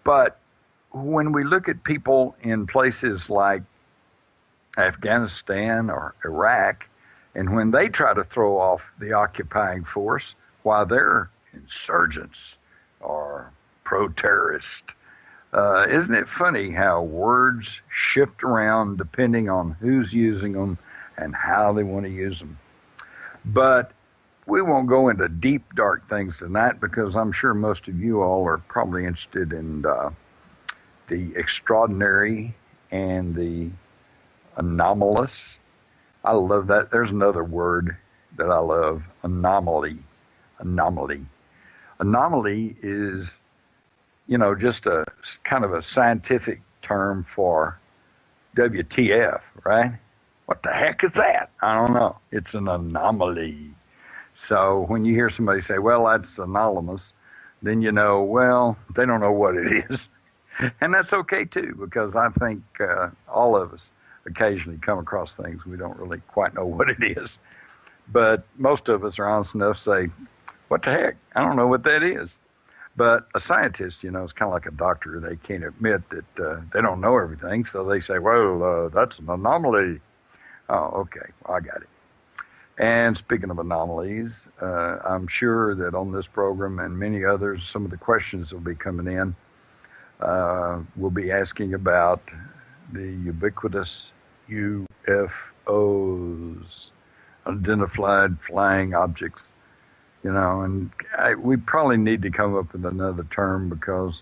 But when we look at people in places like Afghanistan or Iraq, and when they try to throw off the occupying force while they're insurgents or pro-terrorist, isn't it funny how words shift around depending on who's using them and how they want to use them? But we won't go into deep, dark things tonight because I'm sure most of you all are probably interested in the extraordinary and the anomalous. I love that. There's another word that I love, anomaly. Anomaly. Anomaly is, just a kind of a scientific term for WTF, right? What the heck is that? I don't know. It's an anomaly. So when you hear somebody say, well, that's anomalous, then you know, well, they don't know what it is. And that's okay too, because I think all of us occasionally come across things we don't really quite know what it is. But most of us are honest enough to say, what the heck? I don't know what that is. But a scientist, is kind of like a doctor. They can't admit that they don't know everything. So they say, well, that's an anomaly. Oh, okay. Well, I got it. And speaking of anomalies, I'm sure that on this program and many others, some of the questions that will be coming in, we'll be asking about the ubiquitous UFOs, identified flying objects, and we probably need to come up with another term because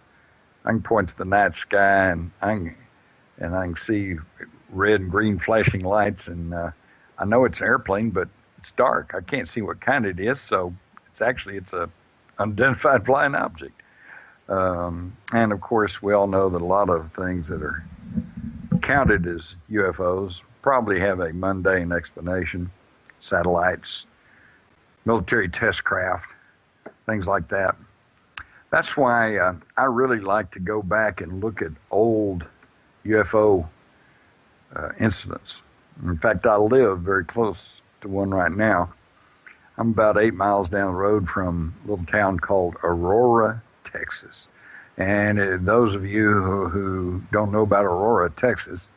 I can point to the night sky and I can see red and green flashing lights, and I know it's an airplane, but it's dark. I can't see what kind it is, so it's a unidentified flying object. And of course, we all know that a lot of things that are counted as UFOs probably have a mundane explanation: satellites, military test craft, things like that. That's why I really like to go back and look at old UFO incidents. In fact, I live very close to one right now. I'm about 8 miles down the road from a little town called Aurora, Texas. And those of you who don't know about Aurora, Texas,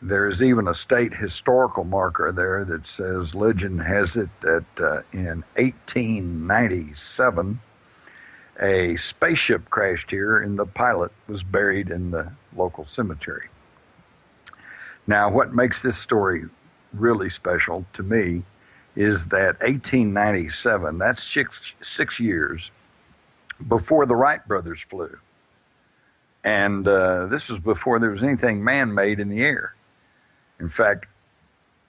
there is even a state historical marker there that says, legend has it that in 1897, a spaceship crashed here and the pilot was buried in the local cemetery. Now, what makes this story really special to me is that 1897, that's six years before the Wright brothers flew. And this was before there was anything man-made in the air. In fact,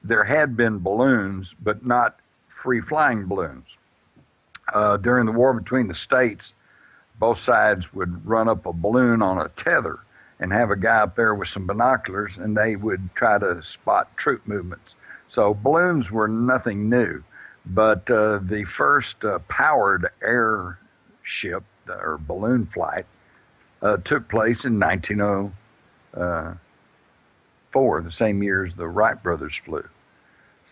there had been balloons, but not free-flying balloons. During the war between the states, both sides would run up a balloon on a tether and have a guy up there with some binoculars, and they would try to spot troop movements. So balloons were nothing new, but the first powered airship or balloon flight took place in 1904, the same year as the Wright brothers flew,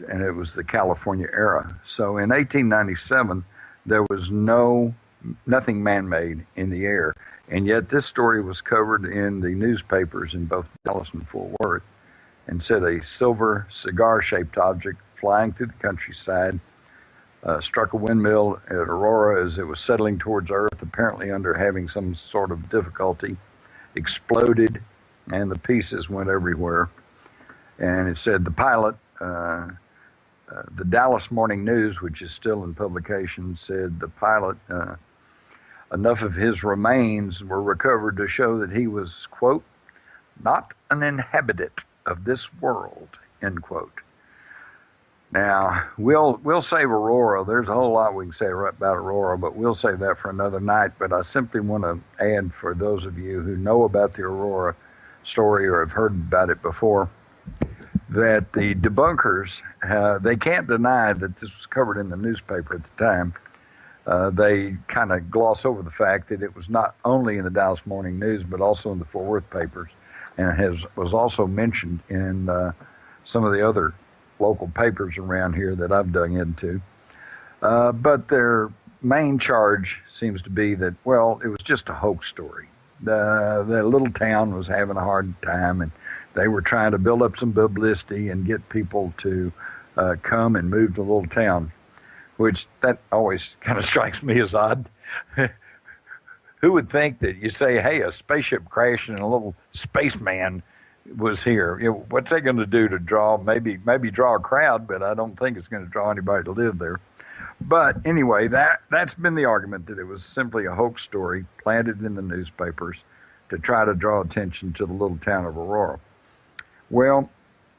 and it was the California era. So in 1897, there was nothing man-made in the air, and yet this story was covered in the newspapers in both Dallas and Fort Worth, and said a silver cigar-shaped object flying through the countryside struck a windmill at Aurora as it was settling towards Earth, apparently under having some sort of difficulty, exploded, and the pieces went everywhere. And it said the pilot, the Dallas Morning News, which is still in publication, said the pilot, enough of his remains were recovered to show that he was, quote, not an inhabitant of this world, end quote. Now, we'll save Aurora. There's a whole lot we can say about Aurora, but we'll save that for another night. But I simply want to add, for those of you who know about the Aurora story or have heard about it before, that the debunkers, they can't deny that this was covered in the newspaper at the time. They kind of gloss over the fact that it was not only in the Dallas Morning News, but also in the Fort Worth papers, and was also mentioned in some of the other local papers around here that I've dug into. But their main charge seems to be that, well, it was just a hoax story. The little town was having a hard time, and they were trying to build up some publicity and get people to come and move to the little town, which that always kind of strikes me as odd. Who would think that you say, hey, a spaceship crashed and a little spaceman was here? You know, what's that going to do to draw, maybe draw a crowd, but I don't think it's going to draw anybody to live there. But anyway, that's been the argument, that it was simply a hoax story planted in the newspapers to try to draw attention to the little town of Aurora. Well,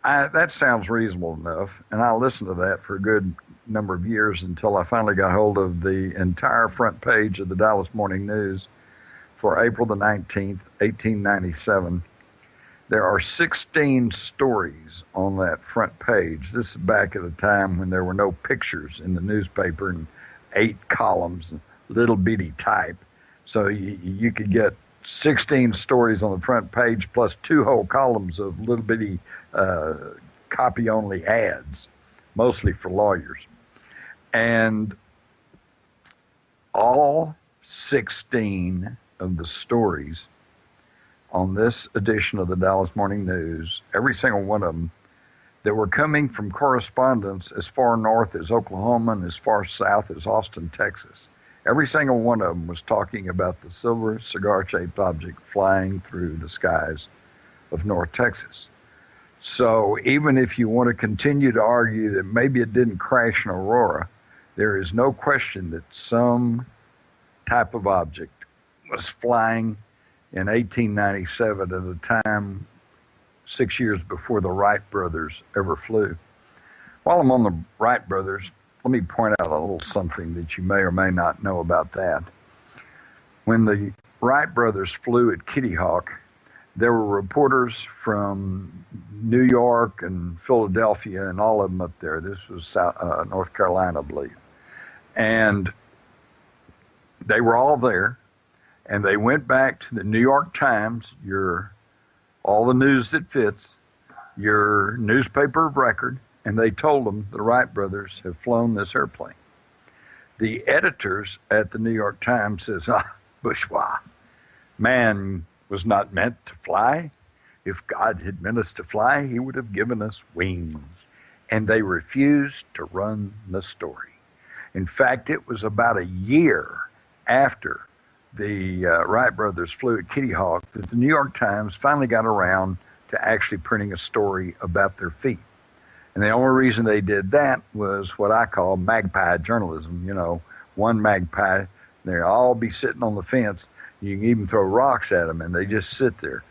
that sounds reasonable enough, and I listened to that for a good number of years until I finally got hold of the entire front page of the Dallas Morning News for April the 19th, 1897. There are 16 stories on that front page. This is back at a time when there were no pictures in the newspaper and 8 columns, little bitty type. So you could get 16 stories on the front page plus 2 whole columns of little bitty copy-only ads, mostly for lawyers. And all 16 of the stories on this edition of the Dallas Morning News, every single one of them, that were coming from correspondents as far north as Oklahoma and as far south as Austin, Texas. Every single one of them was talking about the silver cigar-shaped object flying through the skies of North Texas. So even if you want to continue to argue that maybe it didn't crash in Aurora, there is no question that some type of object was flying in 1897 at a time 6 years before the Wright brothers ever flew. While I'm on the Wright brothers, let me point out a little something that you may or may not know about that. When the Wright brothers flew at Kitty Hawk, there were reporters from New York and Philadelphia and all of them up there. This was North Carolina, I believe. And they were all there, and they went back to the New York Times, all the news that fits, your newspaper of record, and they told them the Wright brothers have flown this airplane. The editors at the New York Times says, bourgeois, man was not meant to fly. If God had meant us to fly, he would have given us wings. And they refused to run the story. In fact, it was about a year after the Wright brothers flew at Kitty Hawk that the New York Times finally got around to actually printing a story about their feat. And the only reason they did that was what I call magpie journalism. You know, one magpie, they'll all be sitting on the fence. You can even throw rocks at them, and they just sit there.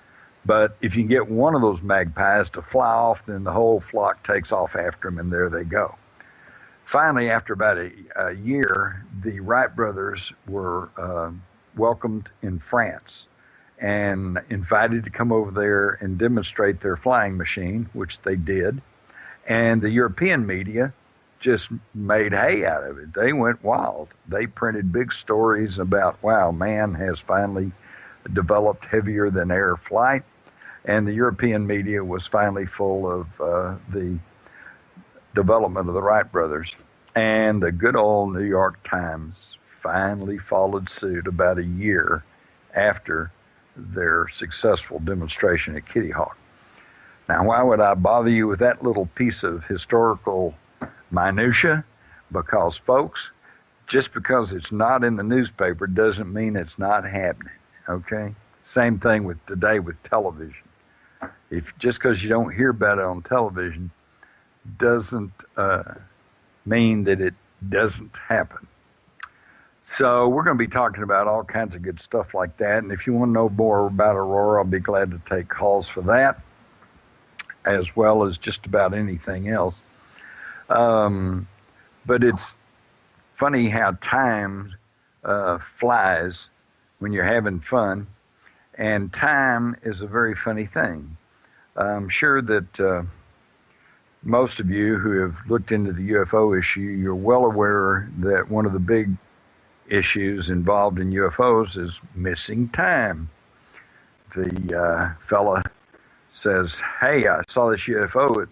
But if you can get one of those magpies to fly off, then the whole flock takes off after them, and there they go. Finally, after about a year, the Wright brothers were welcomed in France and invited to come over there and demonstrate their flying machine, which they did. And the European media just made hay out of it. They went wild. They printed big stories about, wow, man has finally developed heavier than air flight. And the European media was finally full of the development of the Wright brothers. And the good old New York Times finally followed suit about a year after their successful demonstration at Kitty Hawk. Now, why would I bother you with that little piece of historical minutia? Because, folks, just because it's not in the newspaper doesn't mean it's not happening, okay? Same thing with today with television. If just because you don't hear about it on television doesn't mean that it doesn't happen. So we're going to be talking about all kinds of good stuff like that. And if you want to know more about Aurora, I'll be glad to take calls for that, as well as just about anything else. But it's funny how time flies when you're having fun. And time is a very funny thing. I'm sure that most of you who have looked into the UFO issue, you're well aware that one of the big issues involved in UFOs is missing time. The fella says, hey, I saw this UFO at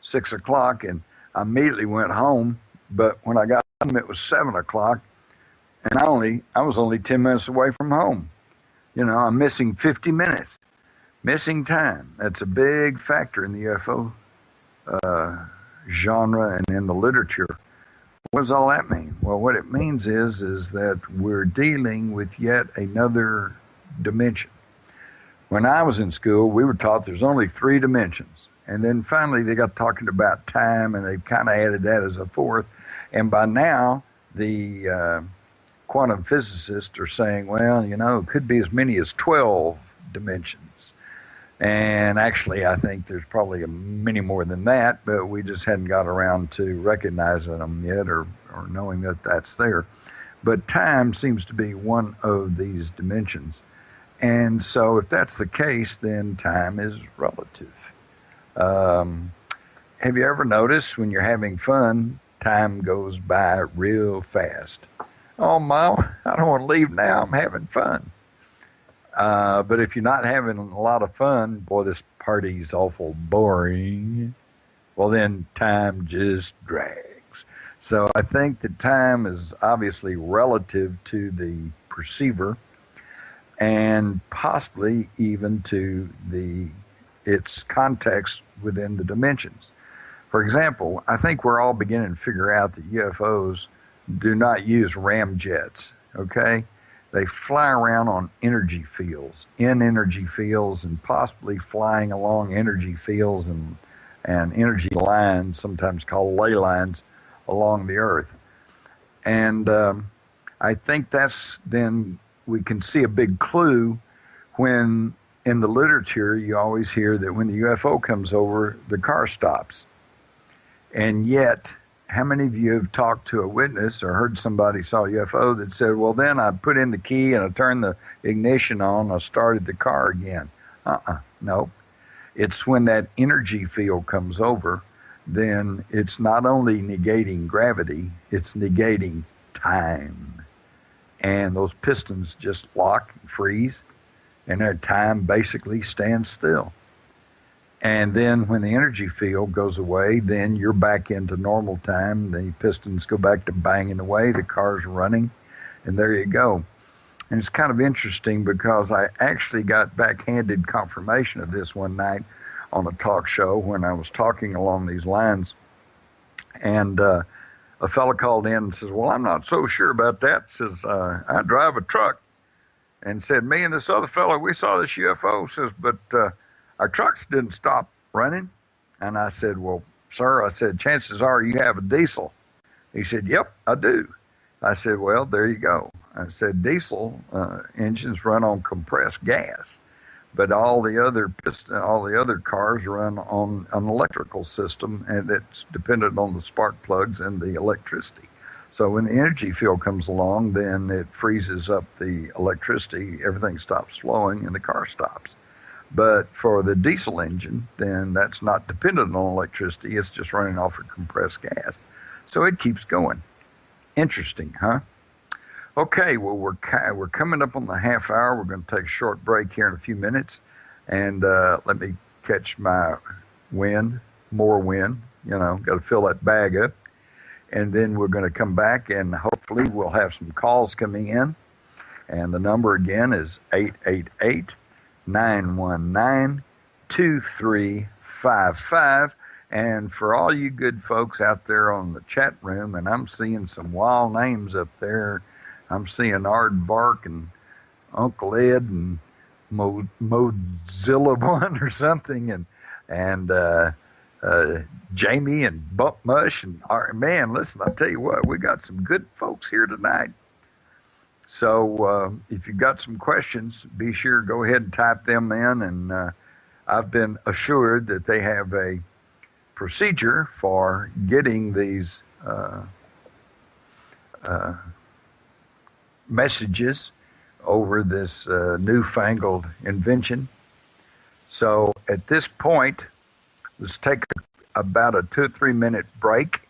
6 o'clock and I immediately went home, but when I got home it was 7 o'clock and I was only 10 minutes away from home. I'm missing 50 minutes, missing time. That's a big factor in the UFO genre and in the literature. What does all that mean? Well, what it means is that we're dealing with yet another dimension. When I was in school, we were taught there's only three dimensions. And then finally they got talking about time, and they kind of added that as a fourth. And by now, the quantum physicists are saying, well, it could be as many as 12 dimensions. And actually, I think there's probably many more than that, but we just hadn't got around to recognizing them yet or knowing that that's there. But time seems to be one of these dimensions. And so if that's the case, then time is relative. Have you ever noticed when you're having fun, time goes by real fast? Oh, Mom, I don't want to leave now. I'm having fun. But if you're not having a lot of fun, boy, this party's awful boring. Well, then time just drags. So I think that time is obviously relative to the perceiver and possibly even to its context within the dimensions. For example, I think we're all beginning to figure out that UFOs do not use ramjets, okay? They fly around on energy fields, in energy fields, and possibly flying along energy fields and energy lines, sometimes called ley lines, along the Earth. And I think that's then we can see a big clue when in the literature you always hear that when the UFO comes over, the car stops. And yet, how many of you have talked to a witness or heard somebody saw a UFO that said, well, then I put in the key and I turned the ignition on, I started the car again? No. It's when that energy field comes over, then it's not only negating gravity, it's negating time. And those pistons just lock and freeze, and their time basically stands still. And then when the energy field goes away, then you're back into normal time. The pistons go back to banging away, the car's running, and there you go. And it's kind of interesting because I actually got backhanded confirmation of this one night on a talk show when I was talking along these lines. And a fellow called in and says, well, I'm not so sure about that. Says, I drive a truck. And said, me and this other fellow, we saw this UFO. Says, but our trucks didn't stop running. And I said, well, sir, I said, chances are you have a diesel. He said, yep, I do. I said, well, there you go. I said, diesel engines run on compressed gas, but all the other cars run on an electrical system, and it's dependent on the spark plugs and the electricity. So when the energy field comes along, then it freezes up the electricity, everything stops flowing, and the car stops. But for the diesel engine, then that's not dependent on electricity. It's just running off of compressed gas. So it keeps going. Interesting, huh? Okay, well, we're coming up on the half hour. We're going to take a short break here in a few minutes. And let me catch my wind, more wind. Got to fill that bag up. And then we're going to come back, and hopefully we'll have some calls coming in. And the number again is 888-919-2355. And for all you good folks out there on the chat room, and I'm seeing some wild names up there. I'm seeing Aardvark and Uncle Ed and Mozilla One or something, and Jamie and Bump Mush. And man, listen, I'll tell you what, we got some good folks here tonight. So if you've got some questions, be sure to go ahead and type them in. And I've been assured that they have a procedure for getting these messages over this newfangled invention. So at this point, let's take about a 2 or 3 minute break.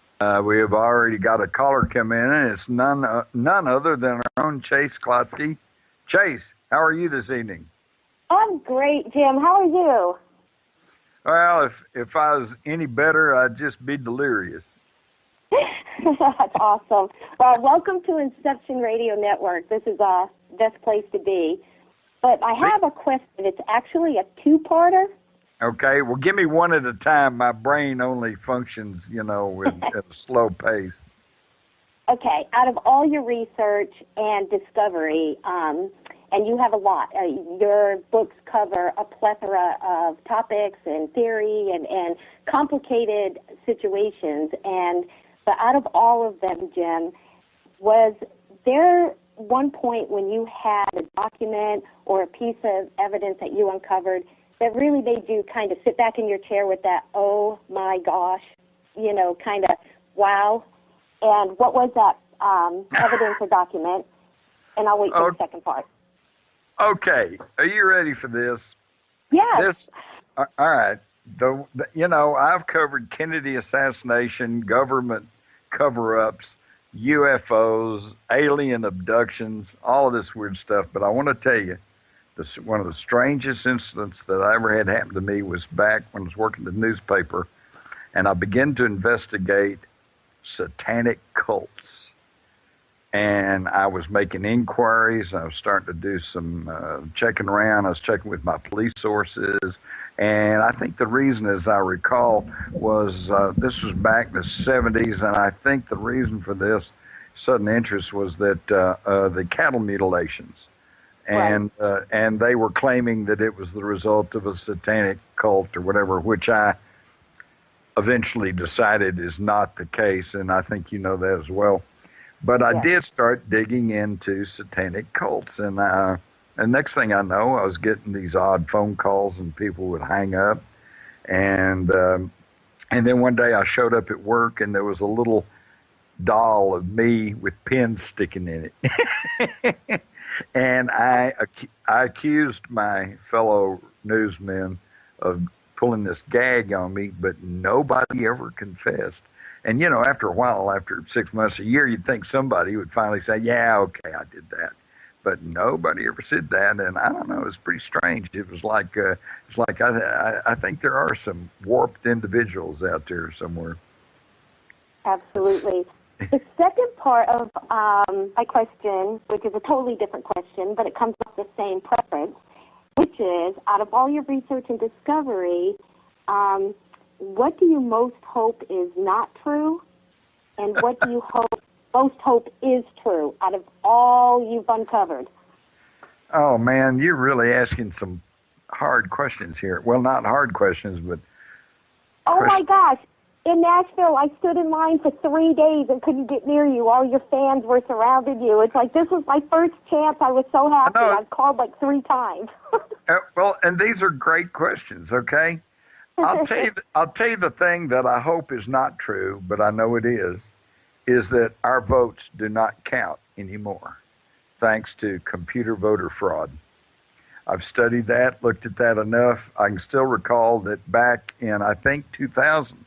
We have already got a caller come in, and it's none other than our own Chase Klotsky. Chase, how are you this evening? I'm great, Jim. How are you? Well, if I was any better, I'd just be delirious. That's awesome. Well, welcome to Inception Radio Network. This is the best place to be. But I have a question. It's actually a two-parter. Okay, well, give me one at a time. My brain only functions, at a slow pace. Okay, out of all your research and discovery, and you have a lot, your books cover a plethora of topics and theory and complicated situations. But out of all of them, Jim, was there one point when you had a document or a piece of evidence that you uncovered that really made you kind of sit back in your chair with that, oh my gosh, kind of wow? And what was that evidence or document? And I'll wait for the second part. Okay, are you ready for this? Yes. All right. I've covered Kennedy assassination, government cover-ups, UFOs, alien abductions, all of this weird stuff. But I want to tell you, one of the strangest incidents that I ever had happen to me was back when I was working at the newspaper, and I began to investigate satanic cults. And I was making inquiries. I was starting to do some checking around. I was checking with my police sources. And I think the reason, as I recall, was this was back in the 70s. And I think the reason for this sudden interest was that the cattle mutilations. And and they were claiming that it was the result of a satanic cult or whatever, which I eventually decided is not the case. And I think you know that as well. But I did start digging into satanic cults, and next thing I know, I was getting these odd phone calls, and people would hang up, and then one day I showed up at work, and there was a little doll of me with pins sticking in it, and I accused my fellow newsmen of pulling this gag on me, but nobody ever confessed. And, after a while, after 6 months, a year, you'd think somebody would finally say, yeah, okay, I did that. But nobody ever said that. And I don't know, it was pretty strange. It was like I think there are some warped individuals out there somewhere. Absolutely. The second part of my question, which is a totally different question, but it comes off the same preference, which is, out of all your research and discovery, what do you most hope is not true, and what do you most hope is true out of all you've uncovered? Oh, man, you're really asking some hard questions here. Well, not hard questions, but... Oh, my gosh. In Nashville, I stood in line for 3 days and couldn't get near you. All your fans were surrounding you. It's like, this was my first chance. I was so happy. I've called like 3 times. Well, and these are great questions, okay? I'll tell you the thing that I hope is not true, but I know it is that our votes do not count anymore, thanks to computer voter fraud. I've studied that, looked at that enough. I can still recall that back in, I think, 2000,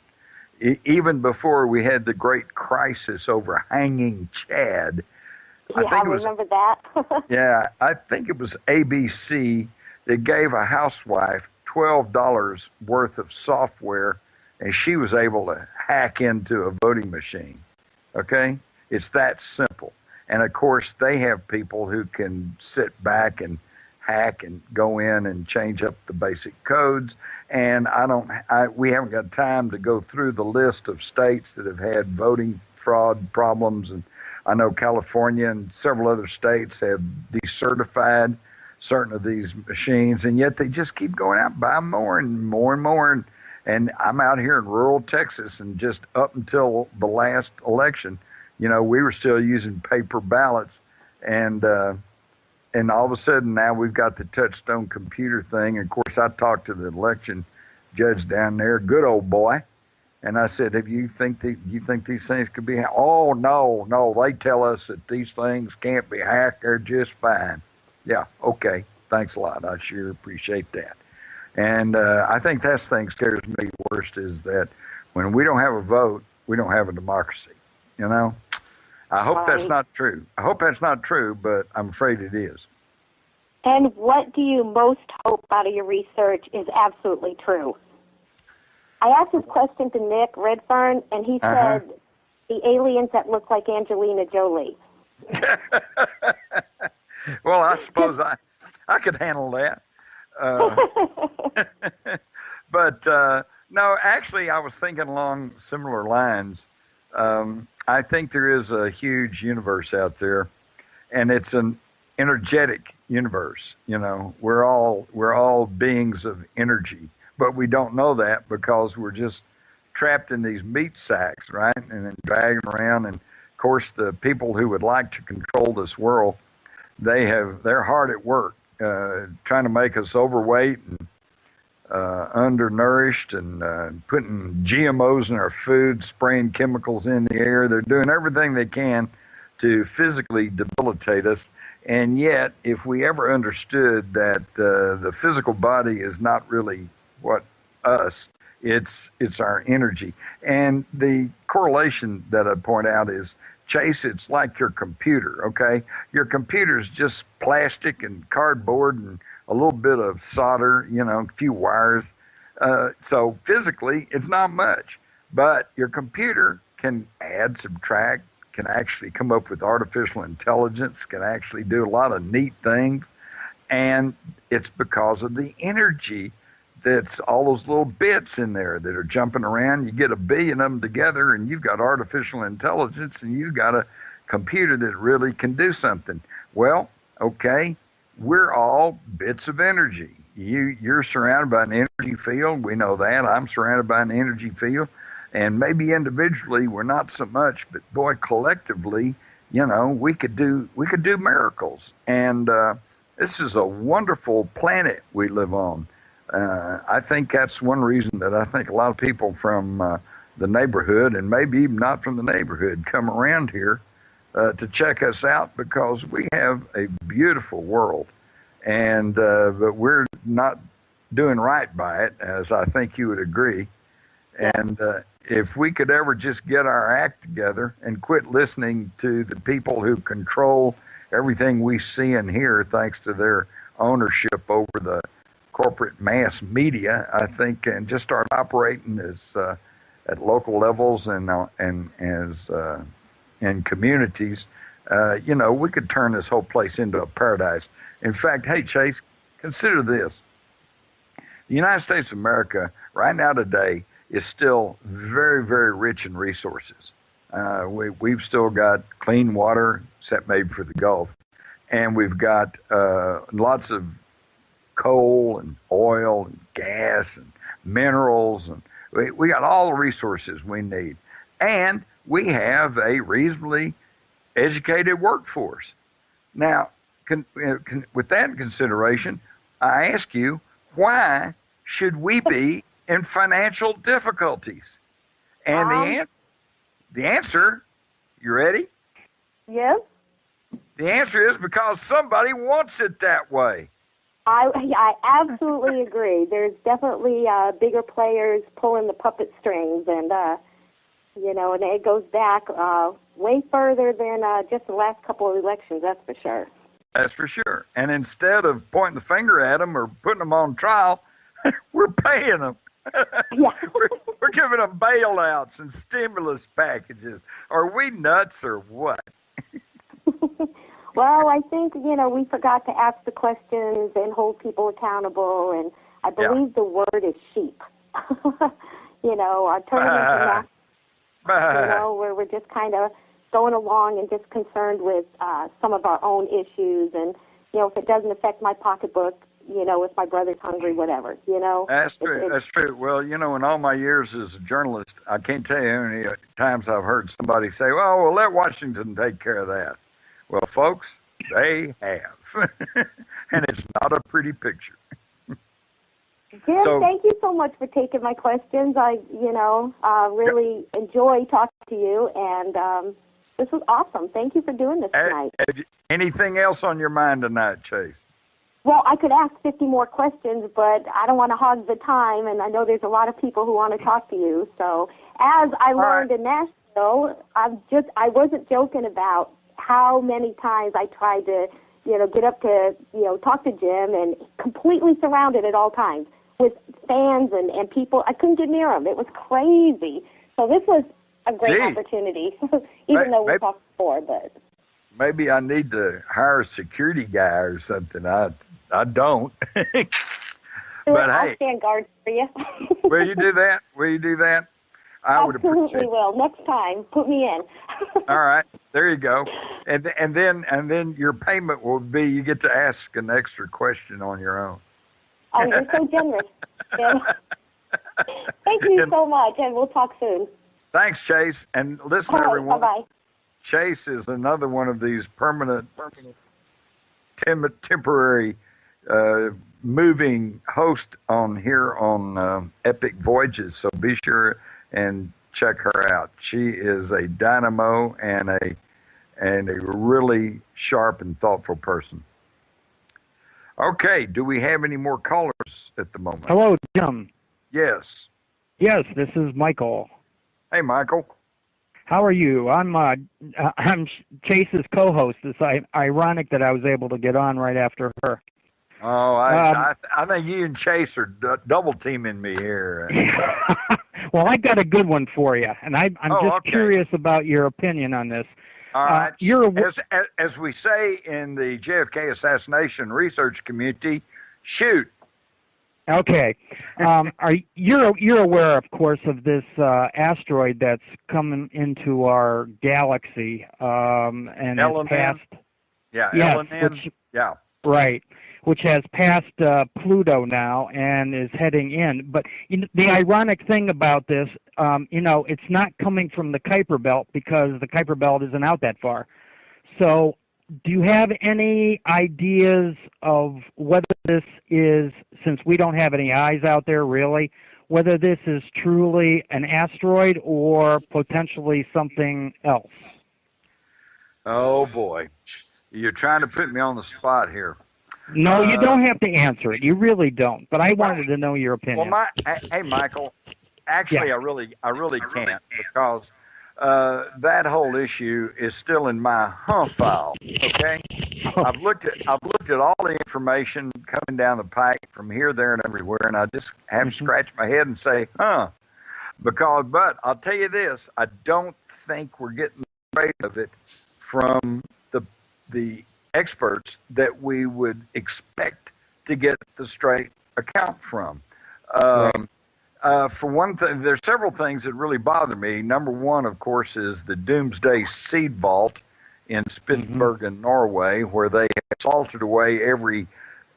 even before we had the great crisis over hanging Chad. Yeah, I remember that. Yeah, I think it was ABC that gave a housewife $12 worth of software, and she was able to hack into a voting machine. Okay? It's that simple. And of course, they have people who can sit back and hack and go in and change up the basic codes. And we haven't got time to go through the list of states that have had voting fraud problems. And I know California and several other states have decertified certain of these machines, and yet they just keep going out and buying more and more and more. And I'm out here in rural Texas, and just up until the last election, we were still using paper ballots, and all of a sudden now we've got the touchstone computer thing. And of course, I talked to the election judge down there, good old boy, and I said, "If you think these things could be hacked?" "Oh, no, they tell us that these things can't be hacked. They're just fine." Yeah, okay, thanks a lot. I sure appreciate that. And I think that's the thing scares me worst, is that when we don't have a vote, we don't have a democracy. I hope that's not true. I hope that's not true, but I'm afraid it is. And what do you most hope out of your research is absolutely true? I asked this question to Nick Redfern, and he said the aliens that look like Angelina Jolie. Well, I suppose I could handle that. Uh, but no, actually, I was thinking along similar lines. I think there is a huge universe out there, and it's an energetic universe. You know, we're all beings of energy, but we don't know that because we're just trapped in these meat sacks, right? And then dragging around. And of course, the people who would like to control this world, they're hard at work trying to make us overweight and undernourished and putting GMOs in our food, spraying chemicals in the air. They're doing everything they can to physically debilitate us. And yet, if we ever understood that the physical body is not really what us, it's our energy. And the correlation that I point out is, Chase, it's like your computer, okay? Your computer's just plastic and cardboard and a little bit of solder, you know, a few wires. So physically, it's not much. But your computer can add, subtract, can actually come up with artificial intelligence, can actually do a lot of neat things. And it's because of the energy that's all those little bits in there that are jumping around. You get a billion of them together, and you've got artificial intelligence, and you've got a computer that really can do something. Well, okay, we're all bits of energy. You're surrounded by an energy field. We know that. I'm surrounded by an energy field. And maybe individually we're not so much, but boy, collectively, you know, we could do miracles. And this is a wonderful planet we live on. I think that's one reason that I think a lot of people from the neighborhood, and maybe even not from the neighborhood, come around here to check us out, because we have a beautiful world, and but we're not doing right by it, as I think you would agree. And if we could ever just get our act together and quit listening to the people who control everything we see and hear, thanks to their ownership over the corporate mass media, I think, and just start operating as at local levels and as in communities, you know, we could turn this whole place into a paradise. In fact, hey, Chase, consider this. The United States of America right now today is still very, very rich in resources. We've still got clean water, except maybe for the Gulf, and we've got lots of coal and oil and gas and minerals, and we got all the resources we need. And we have a reasonably educated workforce. Now, with that in consideration, I ask you, why should we be in financial difficulties? And the answer, you ready? Yes. The answer is because somebody wants it that way. I absolutely agree. There's definitely bigger players pulling the puppet strings, and you know, and it goes back way further than just the last couple of elections. That's for sure. That's for sure. And instead of pointing the finger at them or putting them on trial, we're paying them. Yeah. we're giving them bailouts and stimulus packages. Are we nuts or what? Well, I think, you know, we forgot to ask the questions and hold people accountable, and I believe the word is sheep. You know, turning into mass, you know, where we're just kind of going along and just concerned with some of our own issues, and, you know, if it doesn't affect my pocketbook, you know, if my brother's hungry, whatever, you know. That's true. That's true. Well, you know, in all my years as a journalist, I can't tell you how many times I've heard somebody say, well, we'll let Washington take care of that. Well, folks, they have. And it's not a pretty picture. Jim, thank you so much for taking my questions. I, you know, really enjoy talking to you, and this was awesome. Thank you for doing this tonight. Anything else on your mind tonight, Chase? Well, I could ask 50 more questions, but I don't want to hog the time, and I know there's a lot of people who want to talk to you. So as I learned in Nashville, I wasn't joking about how many times I tried to, you know, get up to, you know, talk to Jim, and completely surrounded at all times with fans and people. I couldn't get near him. It was crazy. So this was a great opportunity, even though we talked before. But maybe I need to hire a security guy or something. I don't. But I'll hey, stand guard for you. will you do that? Will you do that? I would appreciate Absolutely it. will. Next time, put me in. All right, there you go. And then your payment will be you get to ask an extra question on your own. Oh, you're so generous, Jim. Thank you And so much, and we'll talk soon. thanks, Chase. And listen, All right, everyone. bye-bye. Chase is another one of these permanent, temporary, uh, moving host on here on Epic Voyages. So be sure and check her out. She is a dynamo and a really sharp and thoughtful person. Okay, do we have any more callers at the moment? Hello, Jim. Yes. Yes, this is Michael. Hey, Michael. How are you? I'm Chase's co-host. It's ironic that I was able to get on right after her. Oh, I think you and Chase are double teaming me here. Well, I got a good one for you, and I'm just okay. curious about your opinion on this. All right. As we say in the JFK assassination research community, shoot. Okay. You're aware, of course, of this asteroid that's coming into our galaxy, and LNN? it's passed. Yeah, yes, LNN. Yeah. Right, which has passed Pluto now and is heading in. But the ironic thing about this, it's not coming from the Kuiper Belt because the Kuiper Belt isn't out that far. So do you have any ideas of whether this is, since we don't have any eyes out there really, whether this is truly an asteroid or potentially something else? Oh, boy. You're trying to put me on the spot here. No, you don't have to answer it. You really don't. But I wanted to know your opinion. Well, hey, Michael, actually, Yeah. I really can't because that whole issue is still in my file. Okay, I've looked at all the information coming down the pike from here, there, and everywhere, and I just have to scratch my head and say, but I'll tell you this: I don't think we're getting afraid of it from the experts that we would expect to get the straight account from. For one thing, there's several things that really bother me. Number one, of course, is the Doomsday Seed Vault in Spitsbergen, Norway, where they have salted away every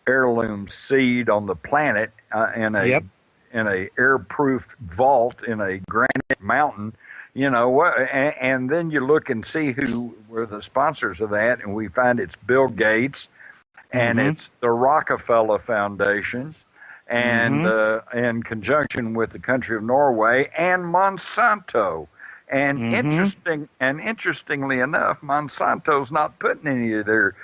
heirloom seed on the planet in a air-proofed vault in a granite mountain. And then you look and see who were the sponsors of that, and we find it's Bill Gates, and it's the Rockefeller Foundation, and in conjunction with the country of Norway and Monsanto. And interestingly enough, Monsanto's not putting any of their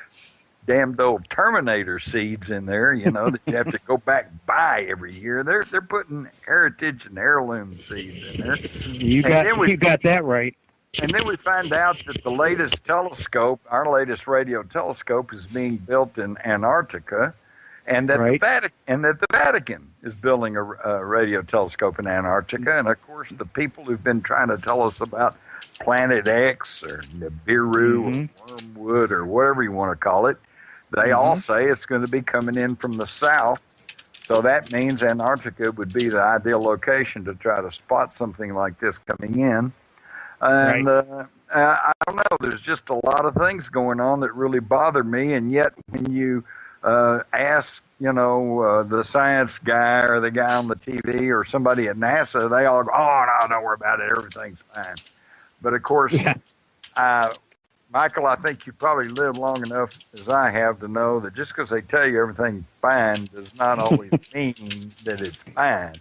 damned old Terminator seeds in there, that you have to go back buy every year. They're putting heritage and heirloom seeds in there. You got that right. And then we find out that the latest telescope, our latest radio telescope, is being built in Antarctica, and that the Vatican is building a radio telescope in Antarctica. And of course, the people who've been trying to tell us about Planet X or Nibiru or Wormwood or whatever you want to call it, they all say it's going to be coming in from the south. So that means Antarctica would be the ideal location to try to spot something like this coming in. And I don't know, there's just a lot of things going on that really bother me. And yet when you ask, the science guy or the guy on the TV or somebody at NASA, they all go, oh, no, don't worry about it. Everything's fine. But of course, Michael, I think you probably lived long enough as I have to know that just because they tell you everything's fine does not always mean that it's fine.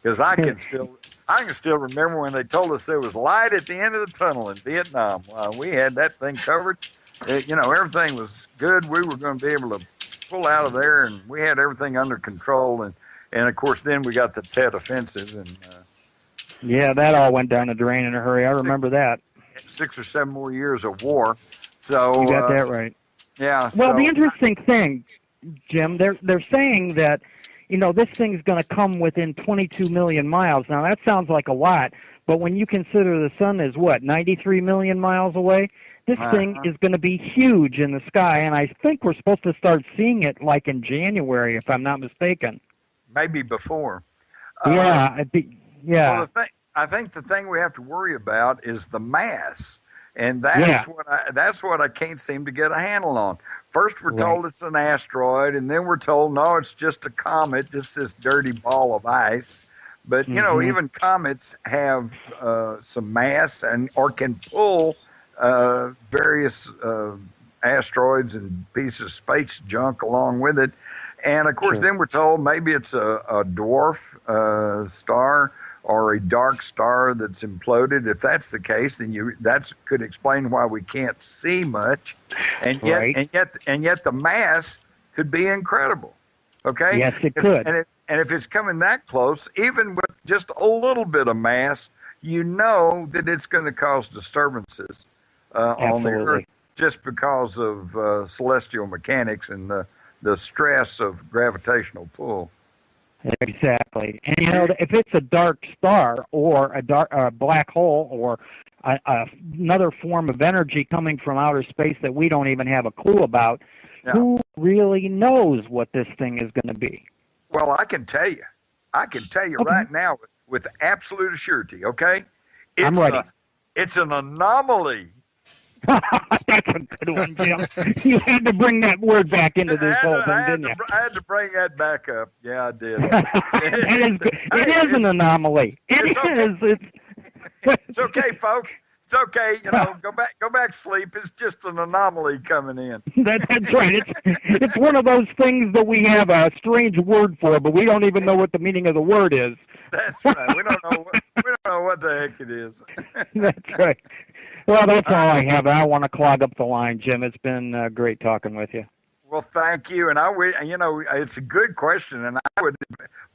Because I can still remember when they told us there was light at the end of the tunnel in Vietnam. We had that thing covered. Everything was good. We were going to be able to pull out of there, and we had everything under control. And of course, then we got the Tet Offensive, and that all went down the drain in a hurry. I remember that. 6 or 7 more years of war. So you got that right. Yeah. Well, the interesting thing, Jim, they're saying that this thing's going to come within 22 million miles. Now that sounds like a lot, but when you consider the sun is 93 million miles away, this thing is going to be huge in the sky, and I think we're supposed to start seeing it like in January, if I'm not mistaken. Maybe before. Yeah, yeah. Well, I think the thing we have to worry about is the mass, and that's what I can't seem to get a handle on. First, we're told it's an asteroid, and then we're told no, it's just a comet, just this dirty ball of ice. But you know, even comets have some mass, or can pull various asteroids and pieces of space junk along with it. And of course, then we're told maybe it's a dwarf star or a dark star that's imploded. If that's the case, then that could explain why we can't see much, and yet the mass could be incredible. Okay. Yes, it could. And if it's coming that close, even with just a little bit of mass, you know that it's going to cause disturbances on the Earth just because of celestial mechanics and the stress of gravitational pull. Exactly. And you know, if it's a dark star or a black hole or another form of energy coming from outer space that we don't even have a clue about, who really knows what this thing is going to be? Well, I can tell you. Right now with absolute surety, okay? I'm ready. It's an anomaly. That's a good one, Jim. You had to bring that word back into this whole thing, didn't you? I had to bring that back up. Yeah, I did. It is an anomaly. It is. It's okay, folks. It's okay. You know, go back to sleep. It's just an anomaly coming in. That's right. It's one of those things that we have a strange word for, but we don't even know what the meaning of the word is. That's right. We don't know what the heck it is. That's right. Well, that's all I have. I don't want to clog up the line, Jim. It's been great talking with you. Well, thank you. And it's a good question, and I would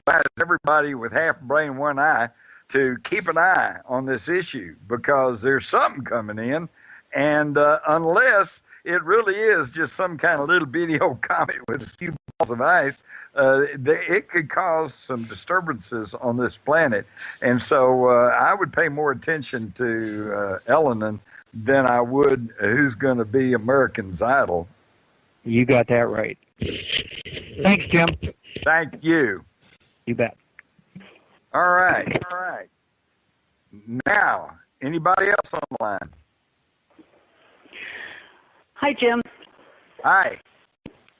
advise everybody with half a brain, one eye to keep an eye on this issue, because there's something coming in, and unless it really is just some kind of little bitty old comet with a few balls of ice, it could cause some disturbances on this planet. And so I would pay more attention to Ellen than I would who's going to be American's Idol. You got that right. Thanks, Jim. Thank you. You bet. All right. Now, anybody else on the line? Hi, Jim. Hi.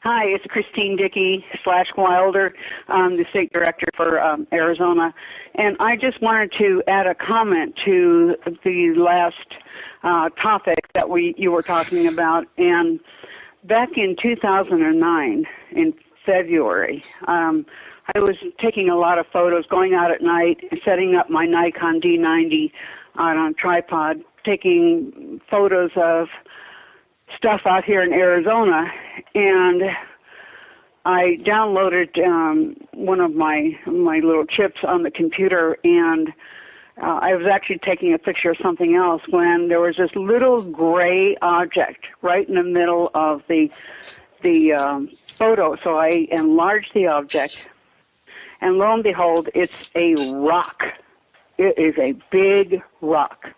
Hi, it's Christine Dickey /Wilder, the state director for Arizona. And I just wanted to add a comment to the last topic that you were talking about. And back in 2009, in February, I was taking a lot of photos, going out at night, setting up my Nikon D90 on a tripod, taking photos of stuff out here in Arizona, and I downloaded one of my little chips on the computer, and I was actually taking a picture of something else when there was this little gray object right in the middle of the photo. So I enlarged the object, and lo and behold, it's a rock. It is a big rock.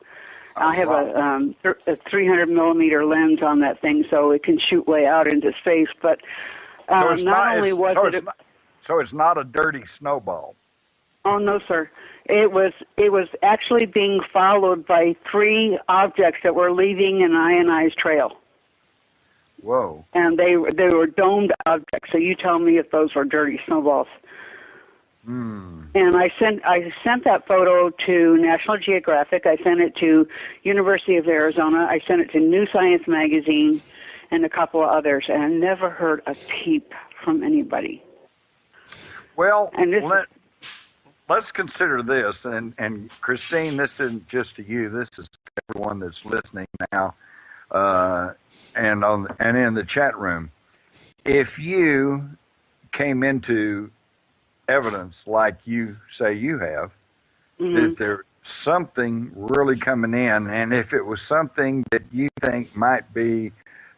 I have a 300 millimeter lens on that thing, so it can shoot way out into space. But so it's not a dirty snowball. Oh no, sir! It was actually being followed by 3 objects that were leaving an ionized trail. Whoa! And they were domed objects. So you tell me if those were dirty snowballs. And I sent that photo to National Geographic. I sent it to University of Arizona. I sent it to New Science magazine and a couple of others, and I never heard a peep from anybody. Well, let's consider this, and Christine, this isn't just to you. This is to everyone that's listening now, and in the chat room. If you came into evidence like you say you have, that there's something really coming in, and if it was something that you think might be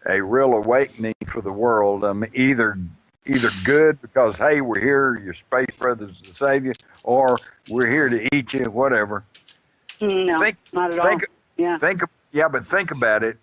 a real awakening for the world, either good because, hey, we're here, your space brothers to save you, or we're here to eat you, whatever. No, not at all. But think about it.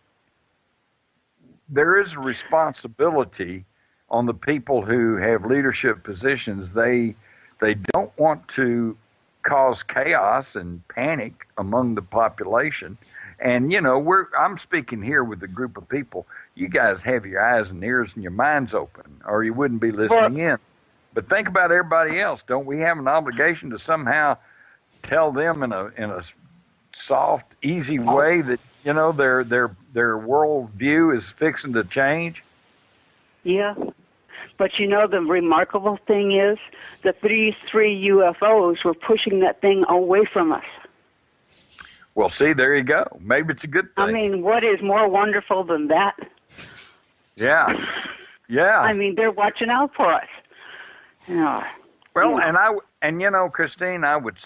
there is a responsibility on the people who have leadership positions. They don't want to cause chaos and panic among the population. And I'm speaking here with a group of people. You guys have your eyes and ears and your minds open, or you wouldn't be listening in. But think about everybody else. Don't we have an obligation to somehow tell them in a soft, easy way that their world view is fixing to change? Yeah. But the remarkable thing is that these three UFOs were pushing that thing away from us. Well, see, there you go. Maybe it's a good thing. I mean, what is more wonderful than that? Yeah. Yeah. I mean, they're watching out for us. Well, and Christine, I would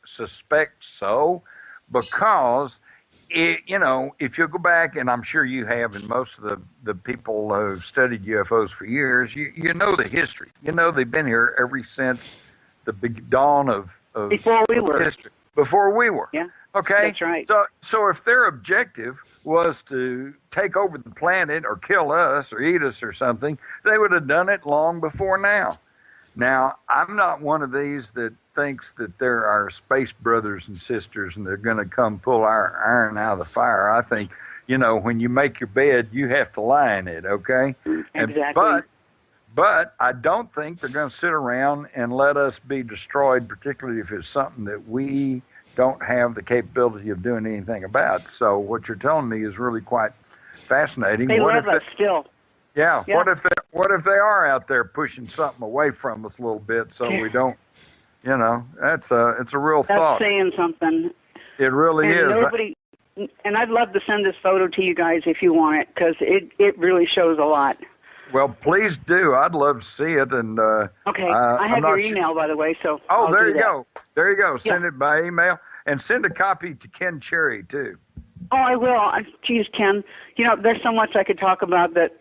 suspect so, because if you go back, and I'm sure you have, and most of the people who've studied UFOs for years, you know the history. They've been here ever since the big dawn of before we were. History. Before we were. Yeah. Okay. That's right. So if their objective was to take over the planet or kill us or eat us or something, they would have done it long before now. Now, I'm not one of these that thinks that they're our space brothers and sisters and they're going to come pull our iron out of the fire. I think, when you make your bed, you have to lie in it, okay? Exactly. But I don't think they're going to sit around and let us be destroyed, particularly if it's something that we don't have the capability of doing anything about. So what you're telling me is really quite fascinating. They love us still. Yeah. What if they are out there pushing something away from us a little bit so we don't, it's a real thought. That's saying something. It really is. And I'd love to send this photo to you guys if you want it, because it really shows a lot. Well, please do. I'd love to see it. And okay, I have your email, by the way. So there you go. There you go. Send it by email, and send a copy to Ken Cherry too. Oh, I will. Geez, Ken, there's so much I could talk about that.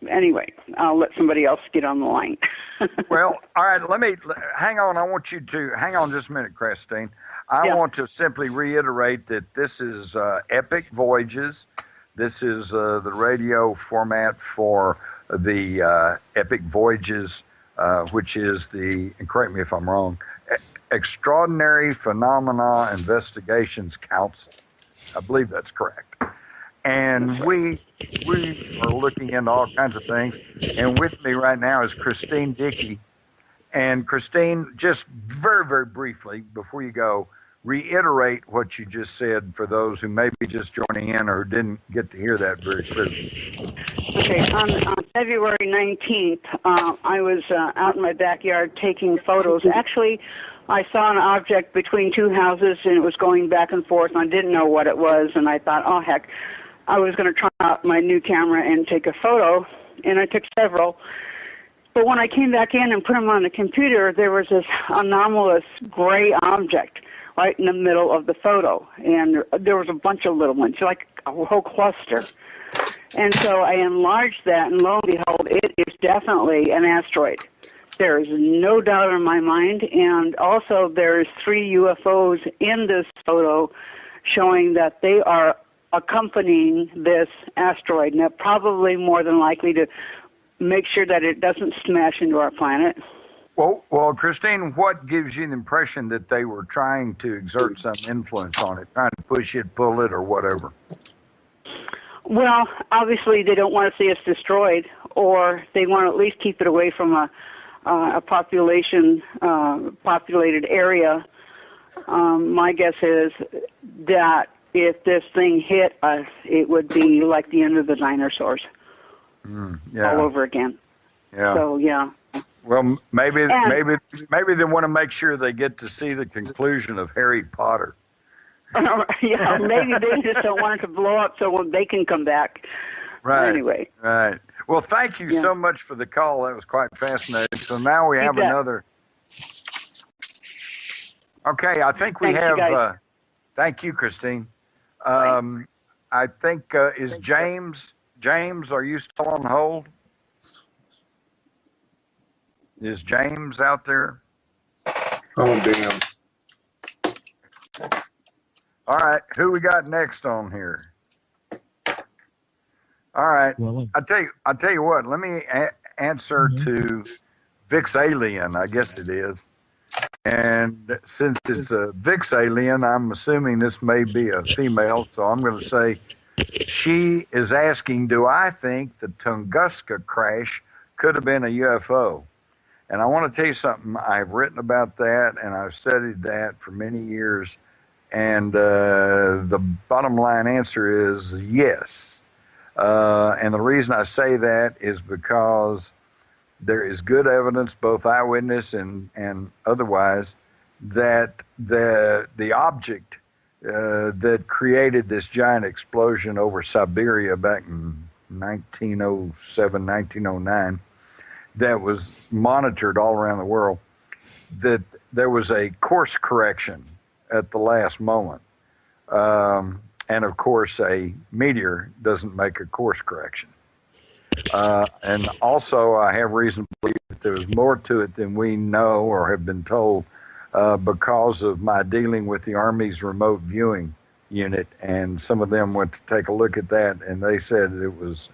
Anyway, I'll let somebody else get on the line. Well, all right. Hang on. I want you to hang on just a minute, Christine. I want to simply reiterate that this is Epic Voyages. This is the radio format for the Epic Voyages, which is and correct me if I'm wrong, Extraordinary Phenomena Investigations Council. I believe that's correct. And we are looking into all kinds of things. And with me right now is Christine Dickey. And Christine, just very, very briefly, before you go, reiterate what you just said for those who may be just joining in or didn't get to hear that very clearly. Okay, on February 19th, I was out in my backyard taking photos. Actually, I saw an object between two houses, and it was going back and forth, and I didn't know what it was, and I thought, oh, heck, I was going to try out my new camera and take a photo, and I took several. But when I came back in and put them on the computer, there was this anomalous gray object right in the middle of the photo, and there was a bunch of little ones, like a whole cluster. And so I enlarged that, and lo and behold, it is definitely an asteroid. There is no doubt in my mind, and also there's 3 UFOs in this photo showing that they are accompanying this asteroid, and they're probably more than likely to make sure that it doesn't smash into our planet. Well, Christine, what gives you the impression that they were trying to exert some influence on it, trying to push it, pull it, or whatever? Well, obviously they don't want to see us destroyed, or they want to at least keep it away from a populated area. My guess is that if this thing hit us, it would be like the end of the dinosaurs all over again. Yeah. So, yeah. Well, maybe they want to make sure they get to see the conclusion of Harry Potter. Yeah, maybe they just don't want it to blow up so they can come back. Right. Anyway. Right. Well, thank you so much for the call. That was quite fascinating. So now we have another. Okay, I think we have. Thank you, Christine. I think is James. James, are you still on hold? Is James out there? Oh, damn. All right, who we got next on here? All right. Well, I tell you what. Let me answer mhm. to Vix Alien. I guess it is. And since it's a Vix Alien, I'm assuming this may be a female. So I'm going to say she is asking, do I think the Tunguska crash could have been a UFO? And I want to tell you something. I've written about that and I've studied that for many years. And the bottom line answer is yes. And the reason I say that is because there is good evidence, both eyewitness and otherwise, that the object that created this giant explosion over Siberia back in 1907, 1909, that was monitored all around the world, that there was a course correction at the last moment. And of course, a meteor doesn't make a course correction. And also, I have reason to believe that there's more to it than we know or have been told because of my dealing with the Army's remote viewing unit. And some of them went to take a look at that, and they said it was,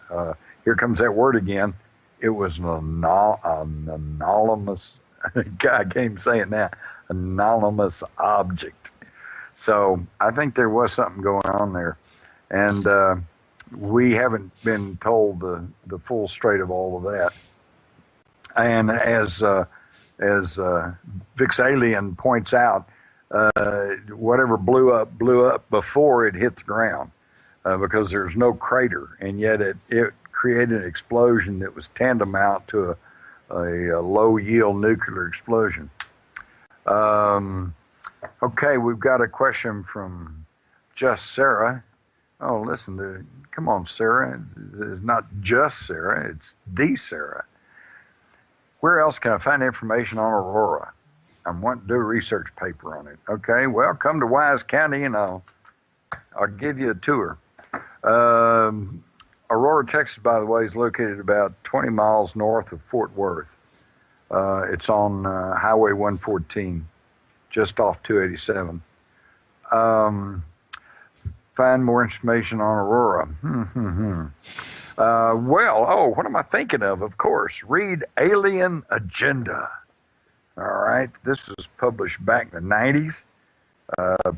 here comes that word again, it was an anonymous, God, I can't even say it now, anonymous object. So I think there was something going on there. And we haven't been told the full straight of all of that. And as Vix Alien points out, whatever blew up before it hit the ground because there's no crater, and yet it created an explosion that was tantamount to a low yield nuclear explosion. Okay, we've got a question from Just Sarah. Oh, listen, come on, Sarah. It's not just Sarah, it's the Sarah. Where else can I find information on Aurora? I'm wanting to do a research paper on it. Okay, well, come to Wise County and I'll give you a tour. Aurora, Texas, by the way, is located about 20 miles north of Fort Worth. It's on Highway 114, just off 287. Find more information on Aurora. What am I thinking of? Of course, read Alien Agenda. All right, this was published back in the 90s.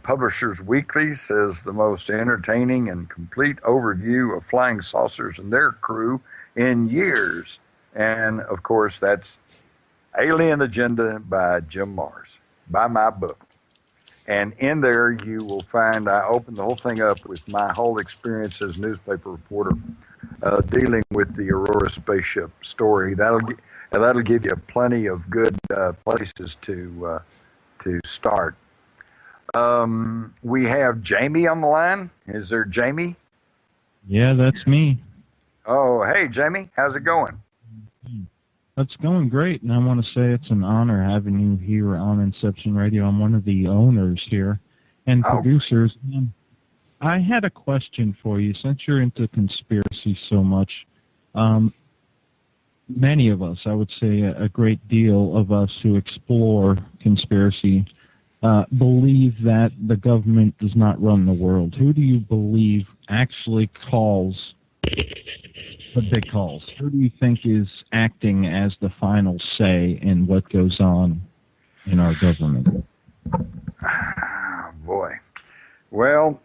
Publishers Weekly says the most entertaining and complete overview of flying saucers and their crew in years. And of course, that's Alien Agenda by Jim Mars. Buy my book. And in there, you will find, I opened the whole thing up with my whole experience as a newspaper reporter dealing with the Aurora spaceship story. That'll give you plenty of good places to start. We have Jamie on the line. Is there Jamie? Yeah, that's me. Oh, hey, Jamie. How's it going? It's going great, and I want to say it's an honor having you here on Inception Radio. I'm one of the owners here and producers. I had a question for you. Since you're into conspiracy so much, many of us, I would say a great deal of us who explore conspiracy, believe that the government does not run the world. Who do you believe actually calls the big calls? Who do you think is acting as the final say in what goes on in our government? Oh, boy. Well,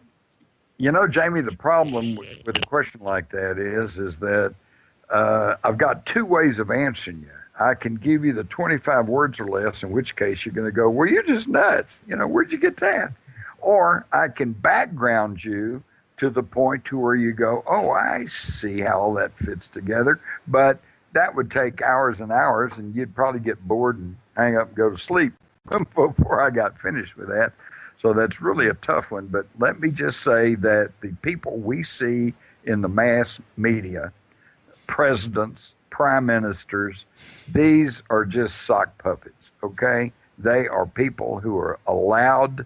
you know, Jamie, the problem with a question like that is that I've got two ways of answering you. I can give you the 25 words or less, in which case you're going to go, well, you're just nuts. You know, where'd you get that? Or I can background you to the point to where you go, oh, I see how all that fits together. But that would take hours and hours, and you'd probably get bored and hang up and go to sleep before I got finished with that. So that's really a tough one. But let me just say that the people we see in the mass media, presidents, prime ministers, these are just sock puppets, okay? They are people who are allowed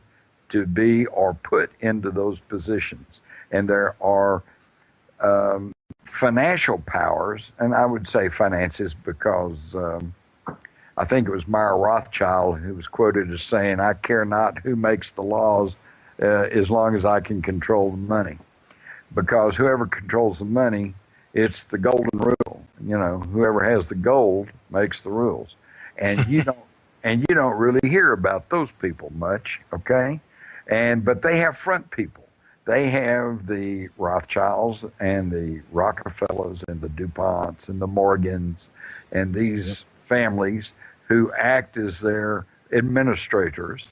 to be or put into those positions. And there are financial powers, and I would say finances because I think it was Meyer Rothschild who was quoted as saying, I care not who makes the laws as long as I can control the money. Because whoever controls the money It's the golden rule. You know, whoever has the gold makes the rules, and you don't really hear about those people much. Okay, but they have front people. They have the Rothschilds and the Rockefellers and the DuPonts and the Morgans and these families who act as their administrators.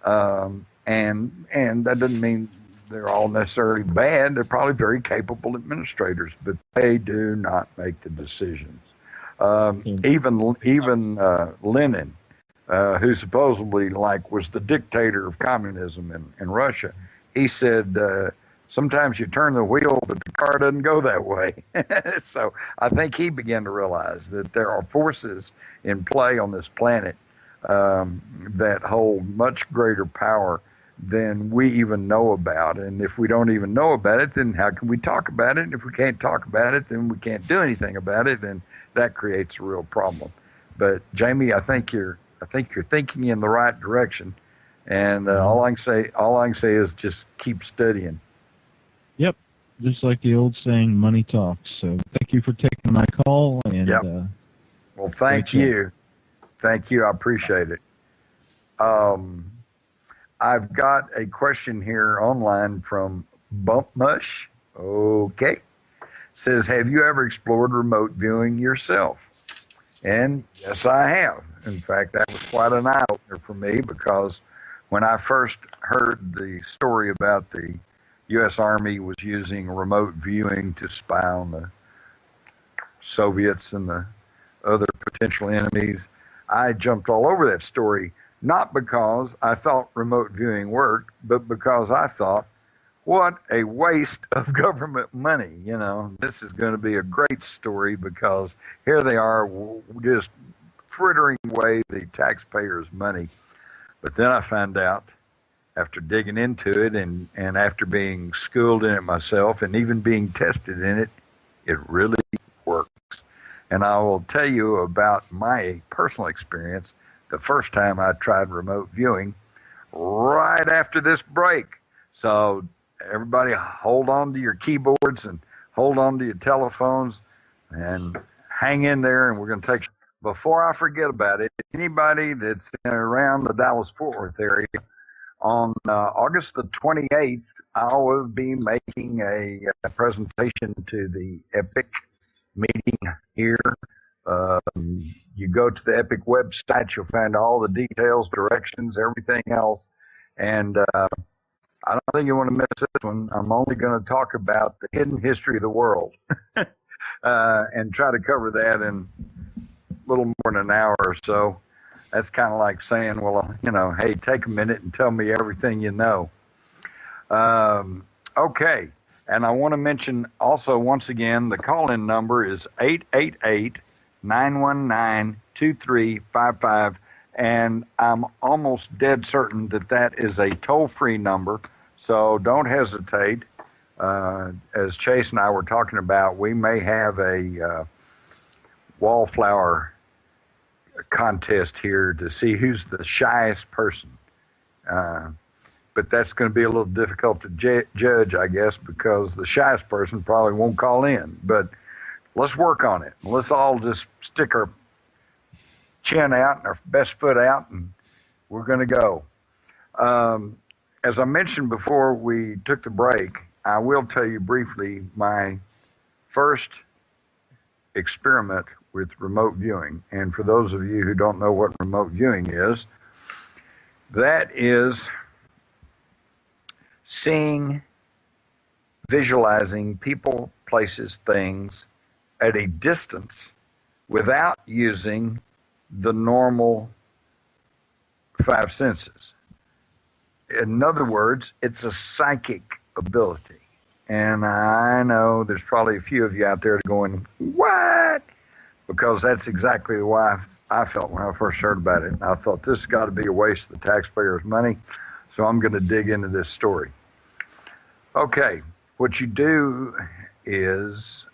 And that doesn't mean they're all necessarily bad. They're probably very capable administrators, but they do not make the decisions. Even Lenin, who supposedly was the dictator of communism in Russia, he said, sometimes you turn the wheel, but the car doesn't go that way. So I think he began to realize that there are forces in play on this planet that hold much greater power than we even know about. And if we don't even know about it, then how can we talk about it? And if we can't talk about it, then we can't do anything about it, and that creates a real problem. But Jamie, I think you're thinking in the right direction. And all I can say is just keep studying. Yep, just like the old saying, money talks. So thank you for taking my call. And well, thank you. Thank you. I appreciate it. I've got a question here online from Bump Mush. Okay. It says, have you ever explored remote viewing yourself? And yes, I have. In fact, that was quite an eye-opener for me, because when I first heard the story about the U.S. Army was using remote viewing to spy on the Soviets and the other potential enemies, I jumped all over that story, not because I thought remote viewing worked, but because I thought, what a waste of government money. You know, this is going to be a great story, because here they are just frittering away the taxpayers' money. But then I found out, after digging into it and after being schooled in it myself and even being tested in it, it really works. And I will tell you about my personal experience the first time I tried remote viewing right after this break. So everybody hold on to your keyboards and hold on to your telephones and hang in there, and we're going to take. Before I forget about it, anybody that's around the Dallas-Fort Worth area, on August the 28th, I will be making a presentation to the EPIC meeting here. You go to the EPIC website, you'll find all the details, directions, everything else. And I don't think you want to miss this one. I'm only going to talk about the hidden history of the world and try to cover that in a little more than an hour or so. That's kind of like saying, well, you know, hey, take a minute and tell me everything you know. Okay. And I want to mention also, once again, the call-in number is 888-919-2355. And I'm almost dead certain that that is a toll-free number. So don't hesitate. As Chase and I were talking about, we may have a wallflower contest here to see who's the shyest person. But that's going to be a little difficult to judge, I guess, because the shyest person probably won't call in. But let's work on it. Let's all just stick our chin out and our best foot out, and we're going to go. As I mentioned before we took the break, I will tell you briefly my first experiment with remote viewing. And for those of you who don't know what remote viewing is, that is seeing, visualizing people, places, things at a distance without using the normal five senses. In other words, it's a psychic ability. And I know there's probably a few of you out there going, what? Because that's exactly the way I felt when I first heard about it. And I thought, this has got to be a waste of the taxpayers' money, so I'm going to dig into this story. Okay, what you do is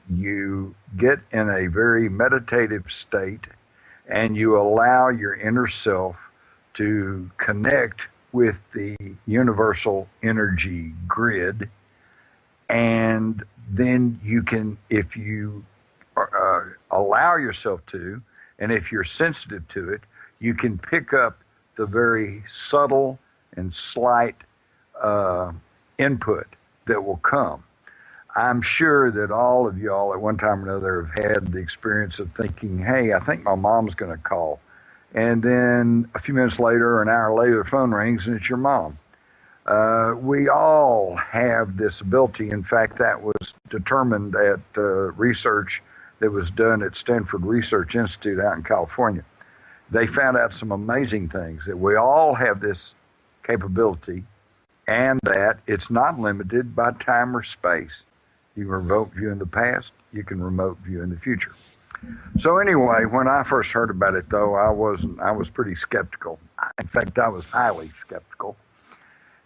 you get in a very meditative state, and you allow your inner self to connect with the universal energy grid and then you can, if you allow yourself to, and if you're sensitive to it, you can pick up the very subtle and slight input that will come. I'm sure that all of y'all at one time or another have had the experience of thinking, hey, I think my mom's going to call. And then a few minutes later, or an hour later, the phone rings and it's your mom. We all have this ability. In fact, that was determined at research that was done at Stanford Research Institute out in California. They found out some amazing things, that we all have this capability and that it's not limited by time or space. You can remote view in the past, you can remote view in the future. So anyway, when I first heard about it, though, I was pretty skeptical. In fact, I was highly skeptical.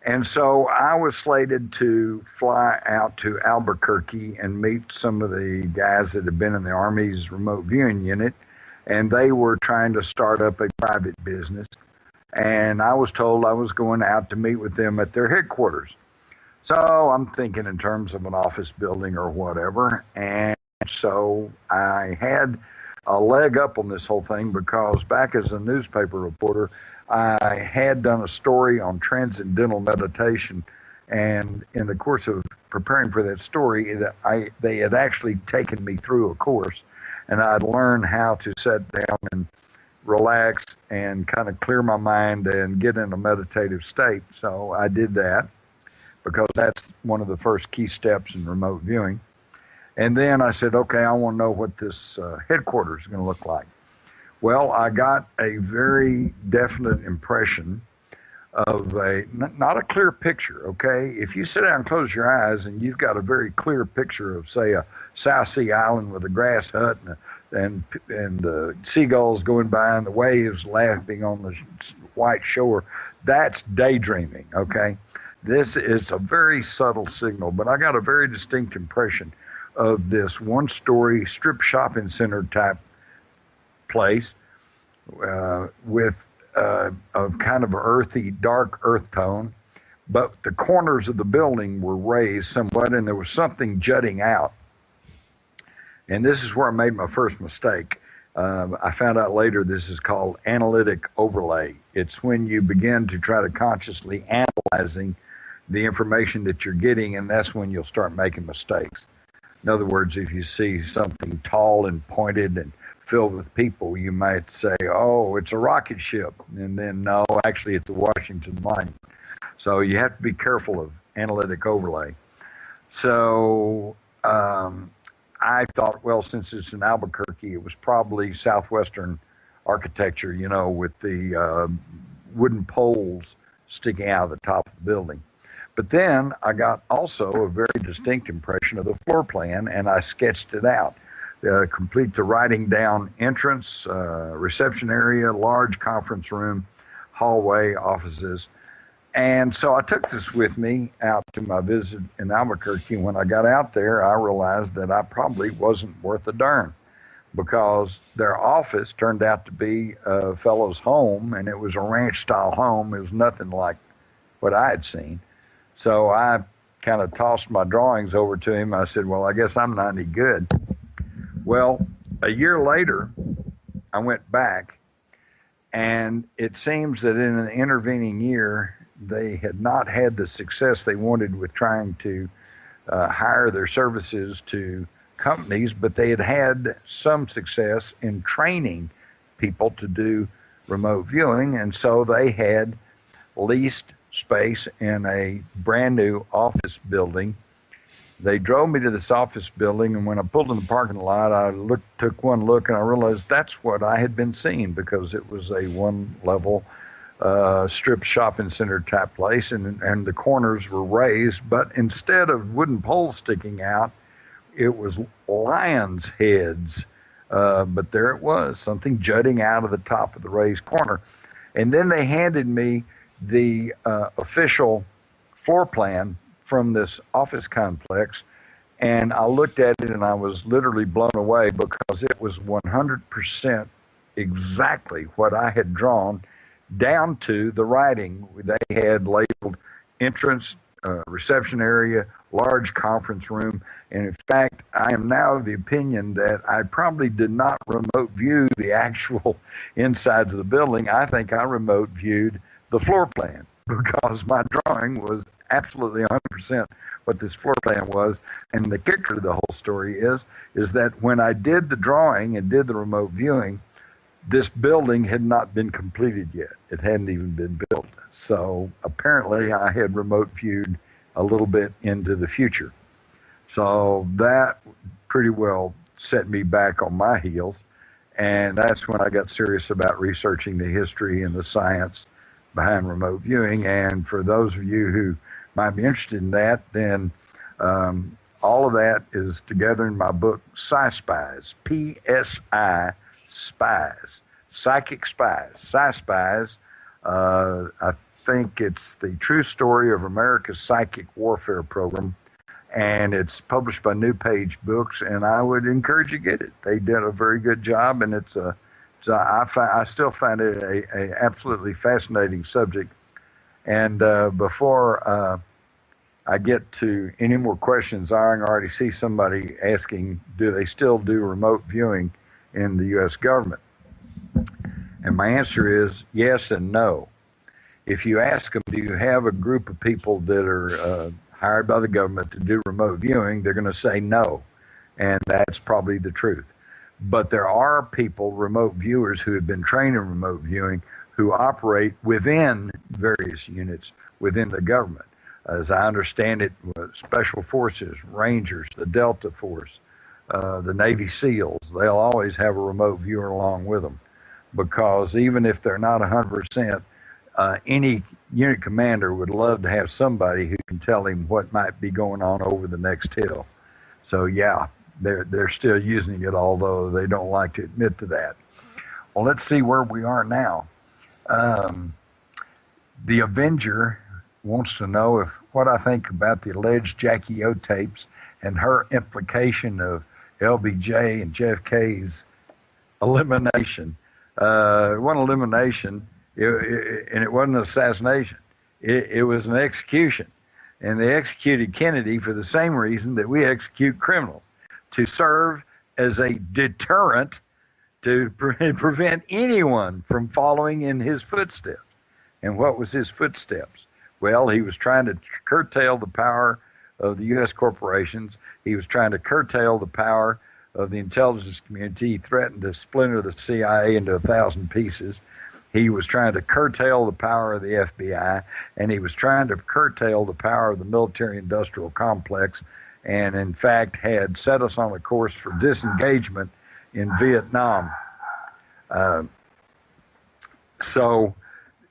And so I was slated to fly out to Albuquerque and meet some of the guys that had been in the Army's remote viewing unit, and they were trying to start up a private business. And I was told I was going out to meet with them at their headquarters. So I'm thinking in terms of an office building or whatever. And so I had a leg up on this whole thing because back as a newspaper reporter, I had done a story on transcendental meditation. And in the course of preparing for that story, they had actually taken me through a course, and I'd learned how to sit down and relax and kind of clear my mind and get in a meditative state. So I did that because that's one of the first key steps in remote viewing. And then I said, okay, I want to know what this headquarters is going to look like. Well, I got a very definite impression of not a clear picture, okay? If you sit down and close your eyes and you've got a very clear picture of, say, a South Sea island with a grass hut and the seagulls going by and the waves lapping on the white shore, that's daydreaming, okay? This is a very subtle signal, but I got a very distinct impression of this one-story strip shopping center type place with a kind of earthy, dark earth tone, but the corners of the building were raised somewhat, and there was something jutting out. And this is where I made my first mistake. I found out later this is called analytic overlay. It's when you begin to try to consciously analyzing the information that you're getting, and that's when you'll start making mistakes. In other words, if you see something tall and pointed and filled with people, you might say, oh, it's a rocket ship. And then, no, actually, it's a Washington Monument. So you have to be careful of analytic overlay. So I thought, well, since it's in Albuquerque, it was probably Southwestern architecture, you know, with the wooden poles sticking out of the top of the building. But then I got also a very distinct impression of the floor plan, and I sketched it out. Complete the writing down entrance, reception area, large conference room, hallway, offices. And so I took this with me out to my visit in Albuquerque. When I got out there, I realized that I probably wasn't worth a darn because their office turned out to be a fellow's home, and it was a ranch-style home. It was nothing like what I had seen. So I kind of tossed my drawings over to him. I said, well, I guess I'm not any good. Well, a year later, I went back, and it seems that in an intervening year, they had not had the success they wanted with trying to hire their services to companies, but they had had some success in training people to do remote viewing, and so they had leased space in a brand new office building. They drove me to this office building, and when I pulled in the parking lot, I took one look, and I realized that's what I had been seeing because it was a one-level strip shopping center type place, and the corners were raised, but instead of wooden poles sticking out, it was lions' heads. But there it was, something jutting out of the top of the raised corner. And then they handed me the official floor plan from this office complex, and I looked at it and I was literally blown away because it was 100% exactly what I had drawn down to the writing. They had labeled entrance, reception area, large conference room. And in fact, I am now of the opinion that I probably did not remote view the actual insides of the building. I think I remote viewed the floor plan because my drawing was absolutely 100% what this floor plan was. And the kicker to the whole story is that when I did the drawing and did the remote viewing, this building had not been completed yet. It hadn't even been built. So apparently I had remote viewed a little bit into the future. So that pretty well set me back on my heels. And that's when I got serious about researching the history and the science behind remote viewing. And for those of you who might be interested in that, then all of that is together in my book, Sci-Spies, P-S-I, Spies, Psychic Spies, Sci-Spies. I think it's the true story of America's psychic warfare program, and it's published by New Page Books, and I would encourage you to get it. They did a very good job, and I still find it a absolutely fascinating subject. And before I get to any more questions, I already see somebody asking, do they still do remote viewing in the U.S. government? And my answer is yes and no. If you ask them, do you have a group of people that are hired by the government to do remote viewing, they're going to say no. And that's probably the truth. But there are people, remote viewers, who have been trained in remote viewing who operate within various units within the government. As I understand it, Special Forces, Rangers, the Delta Force, the Navy SEALs, they'll always have a remote viewer along with them. Because even if they're not 100%, any unit commander would love to have somebody who can tell him what might be going on over the next hill. So yeah, they're still using it, although they don't like to admit to that. Well, let's see where we are now. The Avenger wants to know what I think about the alleged Jackie O tapes and her implication of LBJ and JFK's elimination. It wasn't elimination, and it wasn't an assassination. It was an execution. And they executed Kennedy for the same reason that we execute criminals, to serve as a deterrent to prevent anyone from following in his footsteps. And what was his footsteps? Well, he was trying to curtail the power of the U.S. corporations. He was trying to curtail the power of the intelligence community. He threatened to splinter the CIA into 1,000 pieces. He was trying to curtail the power of the FBI, and he was trying to curtail the power of the military-industrial complex, and in fact had set us on a course for disengagement in Vietnam. So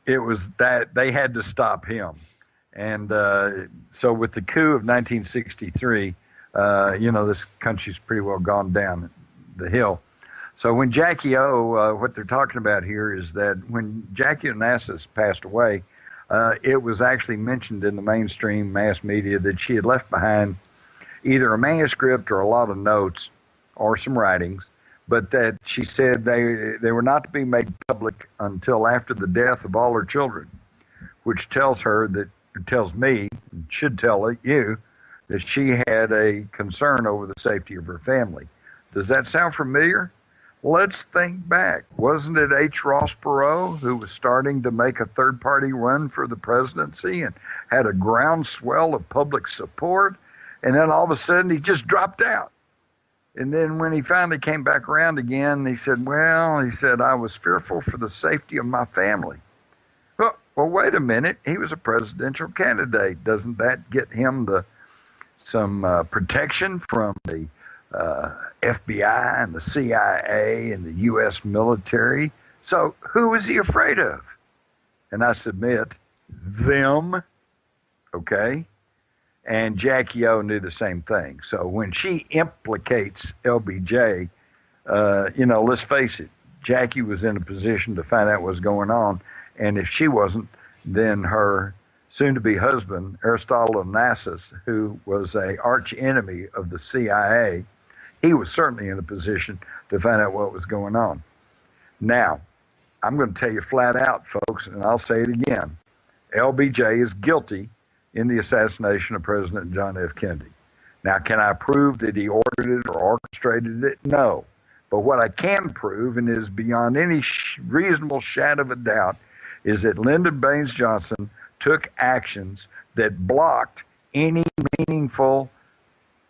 it was that they had to stop him. And so with the coup of 1963, this country's pretty well gone down the hill. So when Jackie O, what they're talking about here is that when Jackie Onassis passed away, it was actually mentioned in the mainstream mass media that she had left behind either a manuscript or a lot of notes or some writings, but that she said they were not to be made public until after the death of all her children, which tells me, should tell you, that she had a concern over the safety of her family. Does that sound familiar? Let's think back. Wasn't it H. Ross Perot who was starting to make a third-party run for the presidency and had a groundswell of public support, and then all of a sudden he just dropped out? And then when he finally came back around again, he said, I was fearful for the safety of my family. Well, wait a minute. He was a presidential candidate. Doesn't that get him some protection from the FBI and the CIA and the U.S. military? So who was he afraid of? And I submit, them, okay? And Jackie O knew the same thing. So when she implicates LBJ, let's face it, Jackie was in a position to find out what's going on. And if she wasn't, then her soon-to-be husband, Aristotle Onassis, who was an arch enemy of the CIA, he was certainly in a position to find out what was going on. Now, I'm going to tell you flat out, folks, and I'll say it again. LBJ is guilty in the assassination of President John F. Kennedy. Now, can I prove that he ordered it or orchestrated it? No. But what I can prove, and is beyond any reasonable shadow of a doubt, is that Lyndon Baines Johnson took actions that blocked any meaningful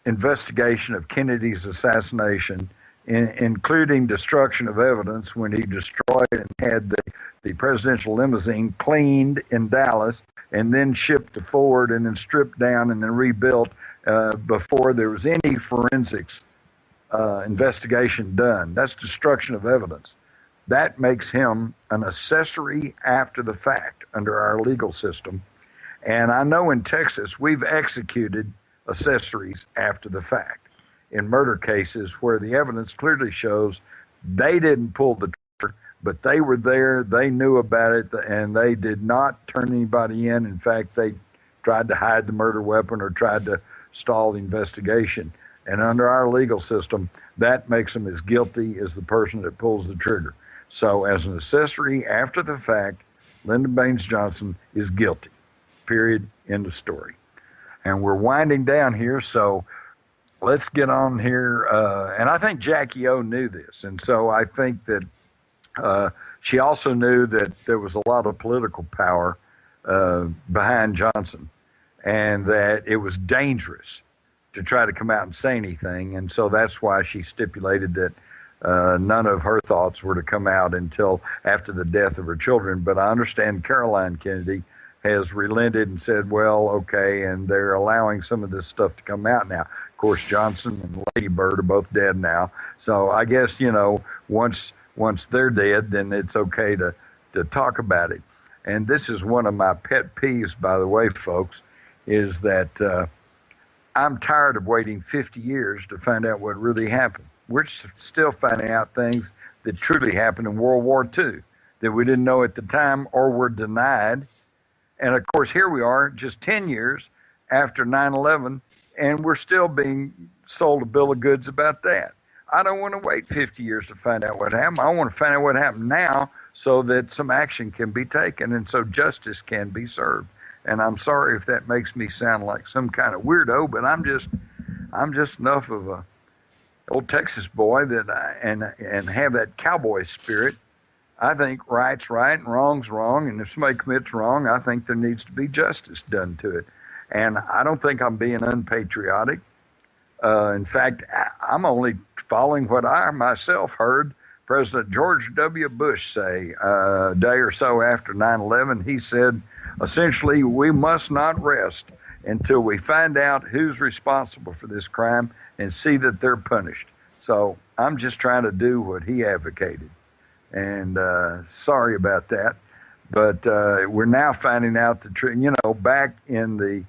investigation of Kennedy's assassination, including destruction of evidence when he destroyed and had the presidential limousine cleaned in Dallas and then shipped to Ford and then stripped down and then rebuilt before there was any forensics investigation done. That's destruction of evidence. That makes him an accessory after the fact under our legal system. And I know in Texas we've executed accessories after the fact in murder cases where the evidence clearly shows they didn't pull the trigger, but they were there, they knew about it, and they did not turn anybody in. In fact, they tried to hide the murder weapon or tried to stall the investigation. And under our legal system, that makes them as guilty as the person that pulls the trigger. So as an accessory after the fact, Lyndon Baines Johnson is guilty. Period. End of story. And we're winding down here, so let's get on here. And I think Jackie O knew this. And so I think that she also knew that there was a lot of political power behind Johnson and that it was dangerous to try to come out and say anything. And so that's why she stipulated that none of her thoughts were to come out until after the death of her children. But I understand Caroline Kennedy has relented and said, well, okay, and they're allowing some of this stuff to come out now. Of course, Johnson and Lady Bird are both dead now. So I guess, you know, once they're dead, then it's okay to talk about it. And this is one of my pet peeves, by the way, folks, is that I'm tired of waiting 50 years to find out what really happened. We're still finding out things that truly happened in World War II that we didn't know at the time or were denied. And of course, here we are just 10 years after 9/11, and we're still being sold a bill of goods about that. I don't want to wait 50 years to find out what happened. I want to find out what happened now so that some action can be taken and so justice can be served. And I'm sorry if that makes me sound like some kind of weirdo, but I'm just enough of a old Texas boy that and have that cowboy spirit. I think right's right and wrong's wrong, and if somebody commits wrong, I think there needs to be justice done to it. And I don't think I'm being unpatriotic. In fact, I'm only following what I myself heard President George W. Bush say a day or so after 9/11. He said, essentially, we must not rest until we find out who's responsible for this crime and see that they're punished. So I'm just trying to do what he advocated. And sorry about that. But we're now finding out the truth. You know, back in the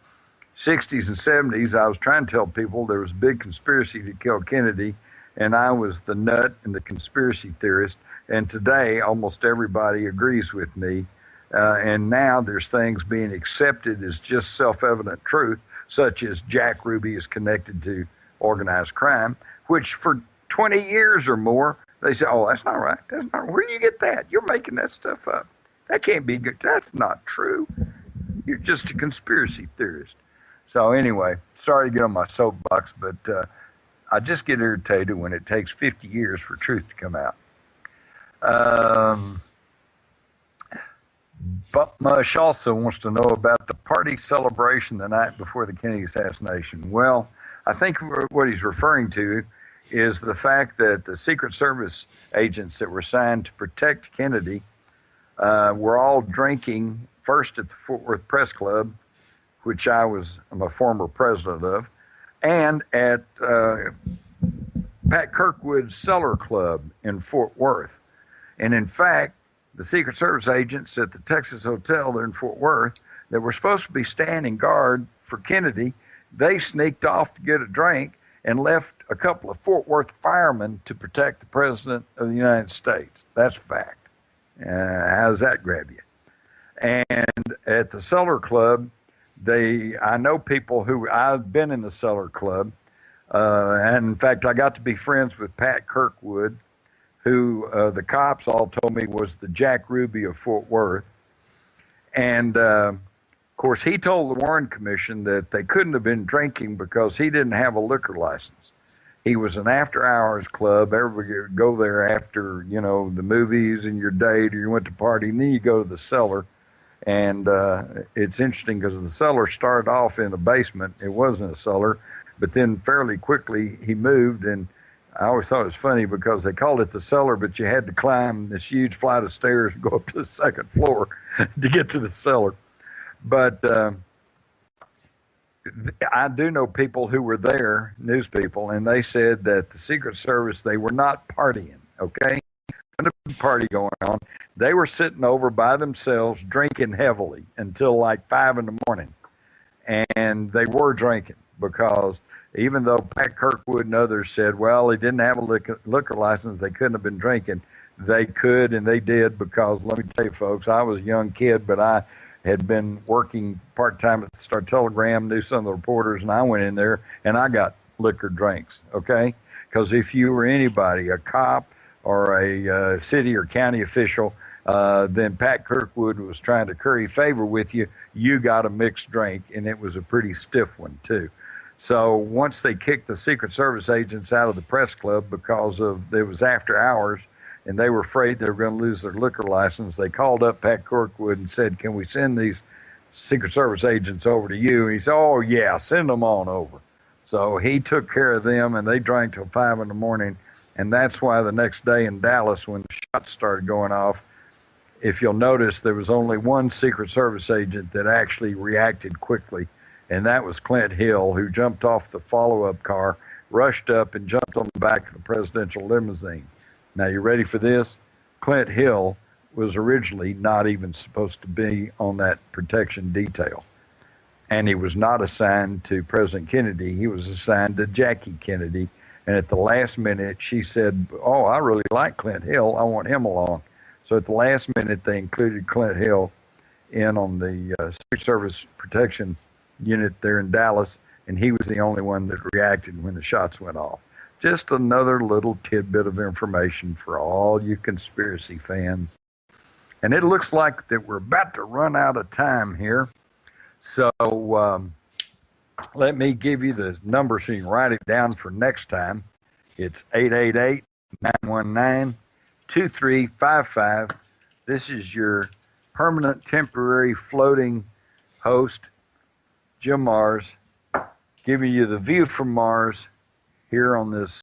60s and 70s, I was trying to tell people there was a big conspiracy to kill Kennedy, and I was the nut and the conspiracy theorist. And today, almost everybody agrees with me. And now there's things being accepted as just self-evident truth, such as Jack Ruby is connected to organized crime, which for 20 years or more, they say, oh, that's not right. That's not. Where do you get that? You're making that stuff up. That can't be good. That's not true. You're just a conspiracy theorist. So anyway, sorry to get on my soapbox, but I just get irritated when it takes 50 years for truth to come out. But Mush also wants to know about the party celebration the night before the Kennedy assassination. Well, I think what he's referring to is the fact that the Secret Service agents that were assigned to protect Kennedy were all drinking first at the Fort Worth Press Club, which I'm a former president of, and at Pat Kirkwood's Cellar Club in Fort Worth. And in fact, the Secret Service agents at the Texas Hotel there in Fort Worth that were supposed to be standing guard for Kennedy, they sneaked off to get a drink and left a couple of Fort Worth firemen to protect the President of the United States. That's a fact. How does that grab you? And at the Cellar Club, I know people who, I've been in the Cellar Club, and in fact, I got to be friends with Pat Kirkwood, who the cops all told me was the Jack Ruby of Fort Worth. And Of course, he told the Warren Commission that they couldn't have been drinking because he didn't have a liquor license. He was an after-hours club. Everybody would go there after, the movies and your date, or you went to party, and then you go to the cellar. And it's interesting because the cellar started off in a basement. It wasn't a cellar, but then fairly quickly he moved. And I always thought it was funny because they called it the cellar, but you had to climb this huge flight of stairs and go up to the second floor to get to the cellar. But I do know people who were there, news people, and they said that the Secret Service, they were not partying, okay? A party going on. They were sitting over by themselves drinking heavily until like 5 in the morning. And they were drinking because even though Pat Kirkwood and others said, well, he didn't have a liquor license, they couldn't have been drinking, they could and they did because, let me tell you folks, I was a young kid, but I had been working part-time at the Star-Telegram, knew some of the reporters, and I went in there and I got liquor drinks, okay? Because if you were anybody, a cop or a city or county official, then Pat Kirkwood was trying to curry favor with you, you got a mixed drink, and it was a pretty stiff one, too. So once they kicked the Secret Service agents out of the press club because it was after hours, and they were afraid they were going to lose their liquor license, they called up Pat Kirkwood and said, can we send these Secret Service agents over to you? And he said, oh, yeah, send them on over. So he took care of them, and they drank till 5 in the morning. And that's why the next day in Dallas, when the shots started going off, if you'll notice, there was only one Secret Service agent that actually reacted quickly, and that was Clint Hill, who jumped off the follow-up car, rushed up, and jumped on the back of the presidential limousine. Now, you ready for this? Clint Hill was originally not even supposed to be on that protection detail. And he was not assigned to President Kennedy. He was assigned to Jackie Kennedy. And at the last minute, she said, oh, I really like Clint Hill. I want him along. So at the last minute, they included Clint Hill in on the Secret Service protection unit there in Dallas. And he was the only one that reacted when the shots went off. Just another little tidbit of information for all you conspiracy fans. And it looks like that we're about to run out of time here. So let me give you the number so you can write it down for next time. It's 888-919-2355. This is your permanent temporary floating host, Jim Mars, giving you the view from Mars here on this